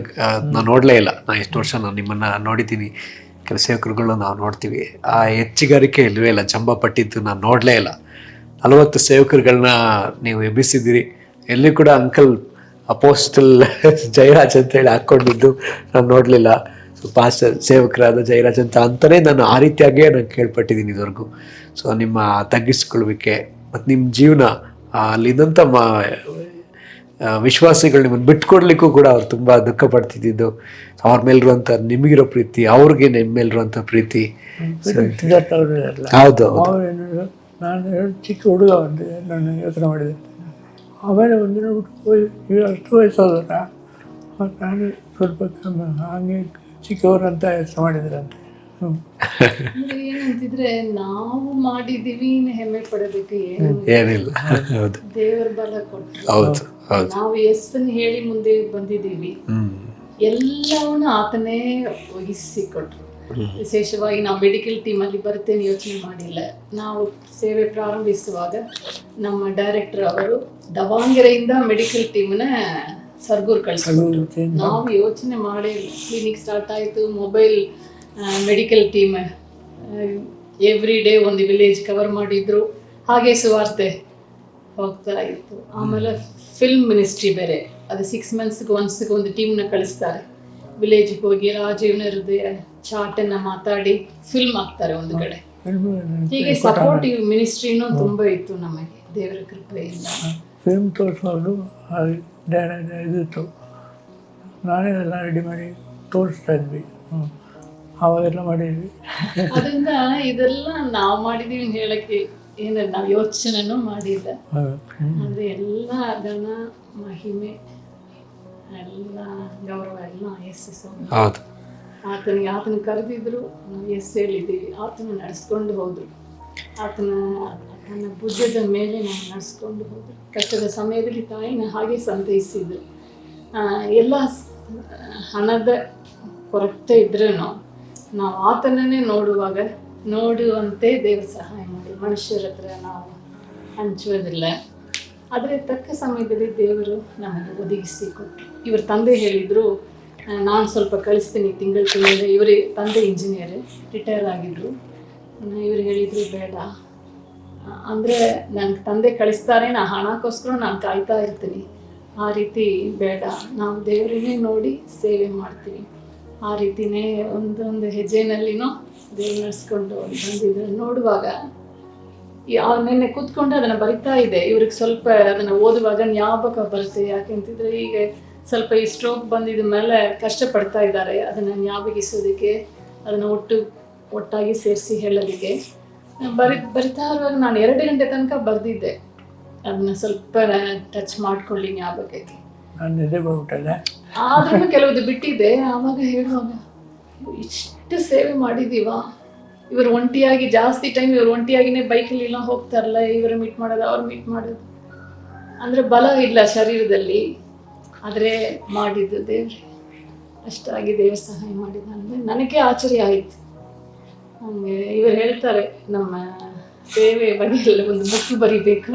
[SPEAKER 1] ನಾವು ನೋಡಲೇ ಇಲ್ಲ. ನಾ ಎಷ್ಟು ವರ್ಷ ನಾನು ನಿಮ್ಮನ್ನ ನೋಡಿದ್ದೀನಿ, ಕೆಲವು ಸೇವಕರುಗಳು ನಾವು ನೋಡ್ತೀವಿ, ಆ ಹೆಚ್ಚುಗಾರಿಕೆ ಇಲ್ವೇ ಇಲ್ಲ, ಜಂಬ ಪಟ್ಟಿದ್ದು ನಾನು ನೋಡಲೇ ಇಲ್ಲ. 40 ಸೇವಕರುಗಳನ್ನ ನೀವು ಎಬ್ಬಿಸಿದ್ದೀರಿ. ಎಲ್ಲಿ ಕೂಡ ಅಂಕಲ್ ಅಪೋಸ್ಟಲ್ ಜಯರಾಜ್ ಅಂತೇಳಿ ಹಾಕ್ಕೊಂಡಿದ್ದು ನಾನು ನೋಡಲಿಲ್ಲ. ಸೊ ಪಾಸ್ಟರ್ ಸೇವಕರಾದ ಜಯರಾಜ್ ಅಂತಲೇ ನಾನು ಆ ರೀತಿಯಾಗಿಯೇ ನಾನು ಕೇಳ್ಪಟ್ಟಿದ್ದೀನಿ ಇದುವರೆಗೂ. ಸೊ ನಿಮ್ಮ ತಗ್ಗಿಸ್ಕೊಳ್ಳುವಿಕೆ ಮತ್ತು ನಿಮ್ಮ ಜೀವನ, ಅಲ್ಲಿದ್ದಂಥ ವಿಶ್ವಾಸಿಗಳು ನಿಮ್ಮನ್ನು ಬಿಟ್ಕೊಡ್ಲಿಕ್ಕೂ ಕೂಡ ಅವ್ರು ತುಂಬ ದುಃಖ ಪಡ್ತಿದ್ದು, ಅವ್ರ ಮೇಲಿರುವಂಥ ನಿಮಗಿರೋ ಪ್ರೀತಿ, ಅವ್ರಿಗೆ ನಿಮ್ಮ ಮೇಲಿರುವಂಥ ಪ್ರೀತಿ. ಹೌದು
[SPEAKER 3] ಅವೇನು ನಾನು ಚಿಕ್ಕ ಹುಡುಗ ಒಂದು ನಾನು ಯೋಚನೆ ಮಾಡಿದೆ. ಆಮೇಲೆ ಒಂದಿನ ಬಿಟ್ಟು ಅಷ್ಟು ವಯಸ್ಸಾದರ ನಾನು ಸ್ವಲ್ಪ ಹಾಗೆ ಚಿಕ್ಕವರಂತ ಯೋಚನೆ ಮಾಡಿದ್ರಂತೆ.
[SPEAKER 2] ಏನಂತಿದ್ರೆ ನಾವು ಮಾಡಿದೀವಿ ಹೆಮ್ಮೆ ಪಡಬೇಕು
[SPEAKER 1] ಏನಿಲ್ಲ. ಹೌದು
[SPEAKER 2] ದೇವರ ಬಲ ಕೊಟ್ಟರು.
[SPEAKER 1] ಹೌದು ಹೌದು.
[SPEAKER 2] ನಾವು ಎಷ್ಟನ್ನು ಹೇಳಿ ಮುಂದೆ ಬಂದಿದ್ದೀವಿ, ಎಲ್ಲವನ್ನೂ ಆತನೇ ವಹಿಸಿ ಕೊಟ್ರು. ವಿಶೇಷವಾಗಿ ನಾವು ಮೆಡಿಕಲ್ ಟೀಮಲ್ಲಿ ಬರ್ತೇನೆ ಯೋಚನೆ ಮಾಡಿಲ್ಲ. ನಾವು ಸೇವೆ ಪ್ರಾರಂಭಿಸುವಾಗ ನಮ್ಮ ಡೈರೆಕ್ಟರ್ ಅವರು ದಾವಣಗೆರೆಯಿಂದ ಮೆಡಿಕಲ್ ಟೀಮ್ನ ಸರ್ಗೂರ್ ಕಳಿಸ್ಕೊಟ್ರು. ನಾವು ಯೋಚನೆ ಮಾಡಿ ಕ್ಲಿನಿಕ್ ಸ್ಟಾರ್ಟ್ ಆಯಿತು. Mobile medical team every day ಒಂದು ವಿಲೇಜ್ ಕವರ್ ಮಾಡಿದ್ರು. ಹಾಗೆ ಸುವಾರ್ತೆ ಹೋಗ್ತಾ ಇತ್ತು. ಆಮೇಲೆ ಫಿಲ್ಮ್ ಮಿನಿಸ್ಟ್ರಿ ಬೇರೆ, ಅದು 6 ಮಂತ್ಸ್ಗೆ ಒನ್ಸ್ಗೆ ಒಂದು ಟೀಮ್ನ ಕಳಿಸ್ತಾರೆ. ವಿಲೇಜ್ಗೆ ಹೋಗಿ ರಾಜೀವ್ನ ಹೃದಯ ಚಾಟನ್ನು ಮಾತಾಡಿ ಫಿಲ್ಮ್ ಹಾಕ್ತಾರೆ ಒಂದು ಕಡೆ. ಹೀಗೆ ಸಪೋರ್ಟಿವ್ ಮಿನಿಸ್ಟ್ರಿನೂ ತುಂಬ ಇತ್ತು ನಮಗೆ ದೇವರ ಕೃಪೆಯಿಂದ.
[SPEAKER 3] ಫಿಲ್ಮ್ ತೋರಿಸೋದು ಇದಿತ್ತು, ನಾನೇ ಎಲ್ಲ ರೆಡಿ ಮಾಡಿ ತೋರಿಸ್ತಾ ಇದ್ವಿ. ಅವಾಗೆಲ್ಲ ಮಾಡಿದ್ವಿ.
[SPEAKER 2] ಅದರಿಂದ ಇದೆಲ್ಲ ನಾವು ಮಾಡಿದೀವಿ ಹೇಳಕ್ಕೆ ಏನಿಲ್ಲ, ನಾವು ಯೋಚನೆನೂ ಮಾಡಿಲ್ಲ. ಅಂದರೆ ಎಲ್ಲ ಅದನ್ನ ಮಹಿಮೆ ಎಲ್ಲ ಗೌರವ ಎಲ್ಲ
[SPEAKER 1] ಹೌದು.
[SPEAKER 2] ಆತನ ಕರೆದಿದ್ರು, ನಾವು ಹೇಳಿದ್ದೀವಿ, ಆತನ ನಡೆಸ್ಕೊಂಡು ಹೋದ್ರು. ಆತನ ಭುಜದ ಮೇಲೆ ನಾವು ನಡೆಸ್ಕೊಂಡು ಹೋದ್ರು. ಕಷ್ಟದ ಸಮಯದಲ್ಲಿ ತಾಯಿನ ಹಾಗೆ ಸಂತೈಸಿದ್ರು. ಎಲ್ಲ ಹಣದ ಕೊರತೆ ಇದ್ರೂ ನಾವು ಆತನನ್ನೇ ನೋಡುವಂತೆ ದೇವರು ಸಹಾಯ ಮಾಡಿ. ಮನುಷ್ಯರ ಹತ್ರ ನಾವು ಹಂಚುವುದಿಲ್ಲ, ಆದರೆ ತಕ್ಕ ಸಮಯದಲ್ಲಿ ದೇವರು ನಮಗೆ ಒದಗಿಸಿ ಕೊಟ್ಟರು. ಇವ್ರ ತಂದೆ ಹೇಳಿದರು, ನಾನು ಸ್ವಲ್ಪ ಕಳಿಸ್ತೀನಿ ತಿಂಗಳ ಇವರೇ ತಂದೆ ಇಂಜಿನಿಯರ್ ರಿಟೈರ್ ಆಗಿದ್ರು. ಇವರು ಹೇಳಿದರು ಬೇಡ, ಅಂದರೆ ನನ್ನ ತಂದೆ ಕಳಿಸ್ತಾರೆ, ನಾ ಹಣಕ್ಕೋಸ್ಕರ ನಾನು ಕಾಯ್ತಾ ಇರ್ತೀನಿ, ಆ ರೀತಿ ಬೇಡ, ನಾವು ದೇವರನ್ನೇ ನೋಡಿ ಸೇವೆ ಮಾಡ್ತೀವಿ. ಆ ರೀತಿಯೇ ಒಂದೊಂದು ಹೆಜ್ಜೆನಲ್ಲಿನೂ ದೇವ್ರು ನಡೆಸ್ಕೊಂಡು ಬಂದಿದ್ರು. ನೋಡುವಾಗ ನಿನ್ನೆ ಕೂತ್ಕೊಂಡು ಅದನ್ನು ಬರಿತಾ ಇದೆ. ಇವ್ರಿಗೆ ಸ್ವಲ್ಪ ಅದನ್ನು ಓದುವಾಗ ಜ್ಞಾಪಕ ಬರುತ್ತೆ. ಯಾಕೆಂತಿದ್ರೆ ಈಗ ಸ್ವಲ್ಪ ಈ ಸ್ಟ್ರೋಕ್ ಬಂದಿದ ಮೇಲೆ ಕಷ್ಟಪಡ್ತಾ ಇದ್ದಾರೆ ಅದನ್ನು ಜ್ಞಾಪಕಿಸೋದಕ್ಕೆ, ಅದನ್ನು ಒಟ್ಟಾಗಿ ಸೇರಿಸಿ ಹೇಳೋದಕ್ಕೆ. ಬರಿತಾ ಇರುವಾಗ ನಾನು 2 ಗಂಟೆ ತನಕ ಬರೆದಿದ್ದೆ. ಅದನ್ನ ಸ್ವಲ್ಪ ಟಚ್ ಮಾಡ್ಕೊಳ್ಳಿ ಜ್ಞಾಪಕಕ್ಕೆ. ಆದ್ರೂ ಕೆಲವುದು ಬಿಟ್ಟಿದ್ದೆ. ಆವಾಗ ಹೇಳುವಾಗ ಇಷ್ಟು ಸೇವೆ ಮಾಡಿದೀವ, ಇವರು ಒಂಟಿಯಾಗಿ ಜಾಸ್ತಿ ಟೈಮ್ ಇವರು ಒಂಟಿಯಾಗಿನೇ ಬೈಕಲ್ಲಿ ಎಲ್ಲ ಹೋಗ್ತಾರಲ್ಲ, ಇವರು ಮೀಟ್ ಮಾಡೋದು ಅವ್ರು ಮೀಟ್ ಮಾಡೋದು, ಅಂದರೆ ಬಲ ಇಲ್ಲ ಶರೀರದಲ್ಲಿ, ಆದರೆ ಮಾಡಿದ್ದು ದೇವ್ರೆ. ಅಷ್ಟಾಗಿ ದೇವ್ರ ಸಹಾಯ ಮಾಡಿದ ಅಂದರೆ ನನಗೆ ಆಶ್ಚರ್ಯ ಆಯಿತು. ಹಂಗೆ ಇವರು ಹೇಳ್ತಾರೆ ನಮ್ಮ ಸೇವೆ ಬಗೆಯಲ್ಲ ಒಂದು ಬುಕ್ ಬರಿಬೇಕು.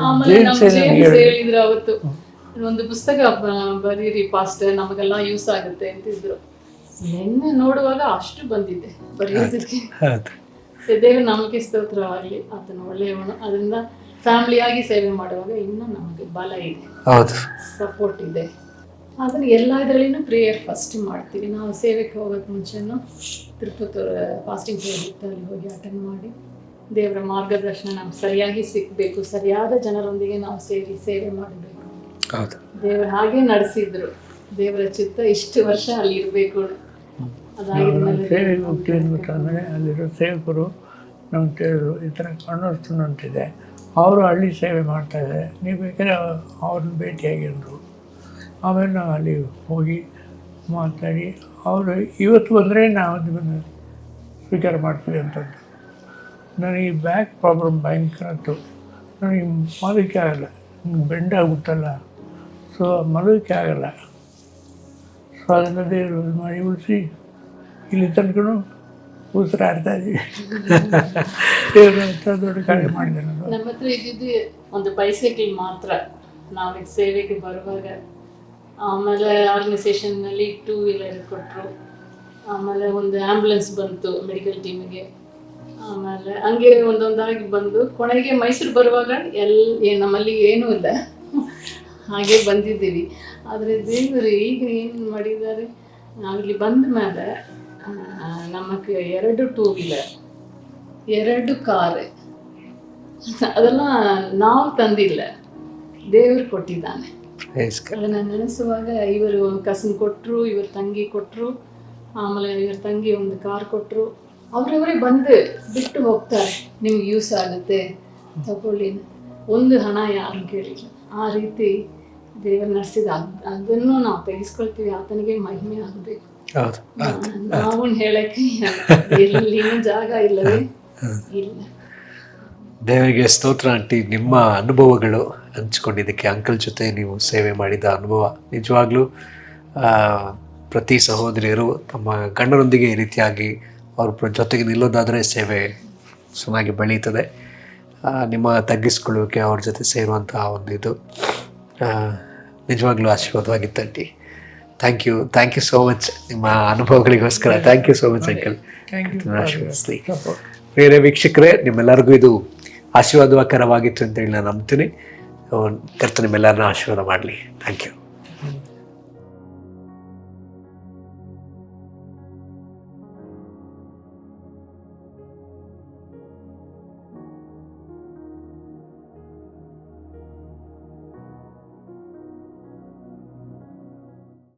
[SPEAKER 2] ಆಮೇಲೆ ನಮ್ಮ ಜೇಮ್ಸ್ ಹೇಳಿದ್ರು ಅವತ್ತು, ಒಂದು ಪುಸ್ತಕ ಬರೀರಿ ಪಾಸ್ಟರ್, ನಮಗೆಲ್ಲ ಯೂಸ್ ಆಗುತ್ತೆ ಅಂತಿದ್ರು. ನಿನ್ನೆ ನೋಡುವಾಗ ಅಷ್ಟು ಬಂದಿದೆ ಬರೆಯೋದಕ್ಕೆ. ದೇವ್ರ ನಮಗೆ ಸ್ತೋತ್ರವಾಗಲಿ, ಆತನ ಒಳ್ಳೆಯವನು. ಅದರಿಂದ ಫ್ಯಾಮಿಲಿಯಾಗಿ ಸೇವೆ ಮಾಡುವಾಗ ಇನ್ನೂ ನಮಗೆ ಬಲ ಇದೆ, ಸಪೋರ್ಟ್ ಇದೆ. ಅದನ್ನು ಎಲ್ಲ ಇದರಲ್ಲಿನೂ ಪ್ರೇಯರ್ ಫಸ್ಟ್ ಮಾಡ್ತೀವಿ. ನಾವು ಸೇವೆಗೆ ಹೋಗೋಕ್ಕೆ ಮುಂಚೆನೂ ತಿರುಪತೂರು ಫಾಸ್ಟಿಂಗ್ ಪ್ರೇಯರ್ ಅಲ್ಲಿ ಹೋಗಿ ಅಟೆಂಡ್ ಮಾಡಿ ದೇವರ ಮಾರ್ಗದರ್ಶನ ನಮ್ಗೆ ಸರಿಯಾಗಿ ಸಿಕ್ಕಬೇಕು, ಸರಿಯಾದ ಜನರೊಂದಿಗೆ ನಾವು ಸೇವೆ ಮಾಡಬೇಕು. ದೇವರು ಹಾಗೆ ನಡೆಸಿದ್ರು. ದೇವರ ಚಿತ್ತ ಇಷ್ಟು ವರ್ಷ ಅಲ್ಲಿ ಇರಬೇಕು.
[SPEAKER 3] ಸೇವೆಗೆ ಹೋಗ್ತೀವಿ ಅಂದ್ಬಿಟ್ಟಂದರೆ ಅಲ್ಲಿರೋ ಸೇವಕರು ನಮ್ಗೆ ಕೇಳಿದ್ರು, ಈ ಥರ ಕಣ್ಣೋರ್ಸ್ತು ಅಂತಿದೆ, ಅವರು ಹಳ್ಳಿ ಸೇವೆ ಮಾಡ್ತಾಯಿದ್ದಾರೆ, ನೀವು ಬೇಕಾದ್ರೆ ಅವ್ರನ್ನ ಭೇಟಿಯಾಗಿದ್ರು. ಆಮೇಲೆ ನಾವು ಅಲ್ಲಿ ಹೋಗಿ ಮಾತಾಡಿ, ಅವರು ಇವತ್ತು ಬಂದರೆ ನಾವು ನಿಮ್ಮನ್ನು ಸ್ವೀಕಾರ ಮಾಡ್ತೀವಿ ಅಂತಂದು. ನನಗೆ ಬ್ಯಾಕ್ ಪ್ರಾಬ್ಲಮ್ ಭಯಂಕರ ಇತ್ತು, ನನಗೆ ಮಲಗಕ್ಕೆ ಆಗಲ್ಲ, ಬೆಂಡಾಗ್ಬಿಟ್ಟಲ್ಲ, ಸೊ ಮಲಗಕ್ಕೆ ಆಗಲ್ಲ. ಸೊ ಅದನ್ನು ದೇವರು ಮಾಡಿ ಉಳಿಸಿ ಇಲ್ಲಿ ತನಕ ಉಸಿರಾಡ್ತಾ ಇದ್ದೀವಿ. ದೇವರು ಅಂತ ದೊಡ್ಡ ಕಾರ್ಯ ಮಾಡಿದ್ದಾರೆ.
[SPEAKER 2] ನಮ್ಮ ಹತ್ರ ಇದ್ದಿದ್ದು ಒಂದು ಬೈಸೈಕಲ್ ಮಾತ್ರ ನಾವೀಗ ಸೇವೆಗೆ ಬರುವಾಗ. ಆಮೇಲೆ ಆರ್ಗನೈಸೇಷನ್ನಲ್ಲಿ 2 ವೀಲರ್ ಕೊಟ್ಟರು. ಆಮೇಲೆ ಒಂದು ಆ್ಯಂಬುಲೆನ್ಸ್ ಬಂತು ಮೆಡಿಕಲ್ ಟೀಮಿಗೆ. ಆಮೇಲೆ ಹಂಗೆ ಒಂದೊಂದಾಗಿ ಬಂದು ಕೊನೆಗೆ ಮೈಸೂರು ಬರುವಾಗ ನಮ್ಮಲ್ಲಿ ಏನೂ ಇಲ್ಲ, ಹಾಗೆ ಬಂದಿದ್ದೀವಿ. ಆದರೆ ದೇವರು ಈಗ ಏನು ಮಾಡಿದ್ದಾರೆ, ನಾವಿಲ್ಲಿ ಬಂದ ಮೇಲೆ ನಮಗೆ 2 2 ವೀಲರ್, 2 ಕಾರ್, ಅದೆಲ್ಲ ನಾವು ತಂದಿಲ್ಲ, ದೇವರು ಕೊಟ್ಟಿದ್ದಾನೆ. ಅದನ್ನು ನೆನೆಸುವಾಗ ಇವರು ಕಸನ್ ಕೊಟ್ಟರು, ಇವ್ರ ತಂಗಿ ಕೊಟ್ಟರು, ಆಮೇಲೆ ಇವ್ರ ತಂಗಿ ಒಂದು ಕಾರ್ ಕೊಟ್ಟರು. ಅವರವರೇ ಬಂದು ಬಿಟ್ಟು ಹೋಗ್ತಾರೆ, ನಿಮ್ಗೆ ಯೂಸ್ ಆಗುತ್ತೆ ತಗೊಳ್ಳಿ, ಒಂದು ಹಣ ಯಾರು ಕೇಳಿಲ್ಲ. ಆ ರೀತಿ ದೇವರು ನಡೆಸಿದ ಅದನ್ನು ನಾವು ತೆಗೆಸ್ಕೊಳ್ತೀವಿ. ಆತನಿಗೆ ಮಹಿಮೆ ಆಗಬೇಕು. ನಾವು ಹೇಳಕ್ಕೆ ಎಲ್ಲಿನ ಜಾಗ ಇಲ್ಲವೇ ಇಲ್ಲ.
[SPEAKER 1] ದೇವರಿಗೆ ಸ್ತೋತ್ರ ಆಂಟಿ. ನಿಮ್ಮ ಅನುಭವಗಳು ಹಂಚ್ಕೊಂಡಿದ್ದಕ್ಕೆ, ಅಂಕಲ್ ಜೊತೆ ನೀವು ಸೇವೆ ಮಾಡಿದ ಅನುಭವ ನಿಜವಾಗ್ಲೂ ಪ್ರತಿ ಸಹೋದರಿಯರು ತಮ್ಮ ಗಂಡರೊಂದಿಗೆ ಈ ರೀತಿಯಾಗಿ ಅವ್ರ ಜೊತೆಗೆ ನಿಲ್ಲೋದಾದರೆ ಸೇವೆ ಚೆನ್ನಾಗಿ ಬೆಳೀತದೆ. ನಿಮ್ಮ ತಗ್ಗಿಸ್ಕೊಳ್ಳೋಕೆ ಅವ್ರ ಜೊತೆ ಸೇರುವಂತಹ ಒಂದು ಇದು ನಿಜವಾಗ್ಲೂ ಆಶೀರ್ವಾದವಾಗಿತ್ತು aunty. Thank you so much ನಿಮ್ಮ ಅನುಭವಗಳಿಗೋಸ್ಕರ. Thank you so much uncle. ಆಶೀರ್ವದಿಸಲಿ. ಬೇರೆ ವೀಕ್ಷಕರೇ, ನಿಮ್ಮೆಲ್ಲರಿಗೂ ಇದು ಆಶೀರ್ವಾದಕರವಾಗಿತ್ತು ಅಂತೇಳಿ ನಾನು ನಂಬ್ತೀನಿ. ಕರ್ತನ ನಿಮ್ಮೆಲ್ಲರನ್ನ ಆಶೀರ್ವಾದ ಮಾಡಲಿ. Thank you.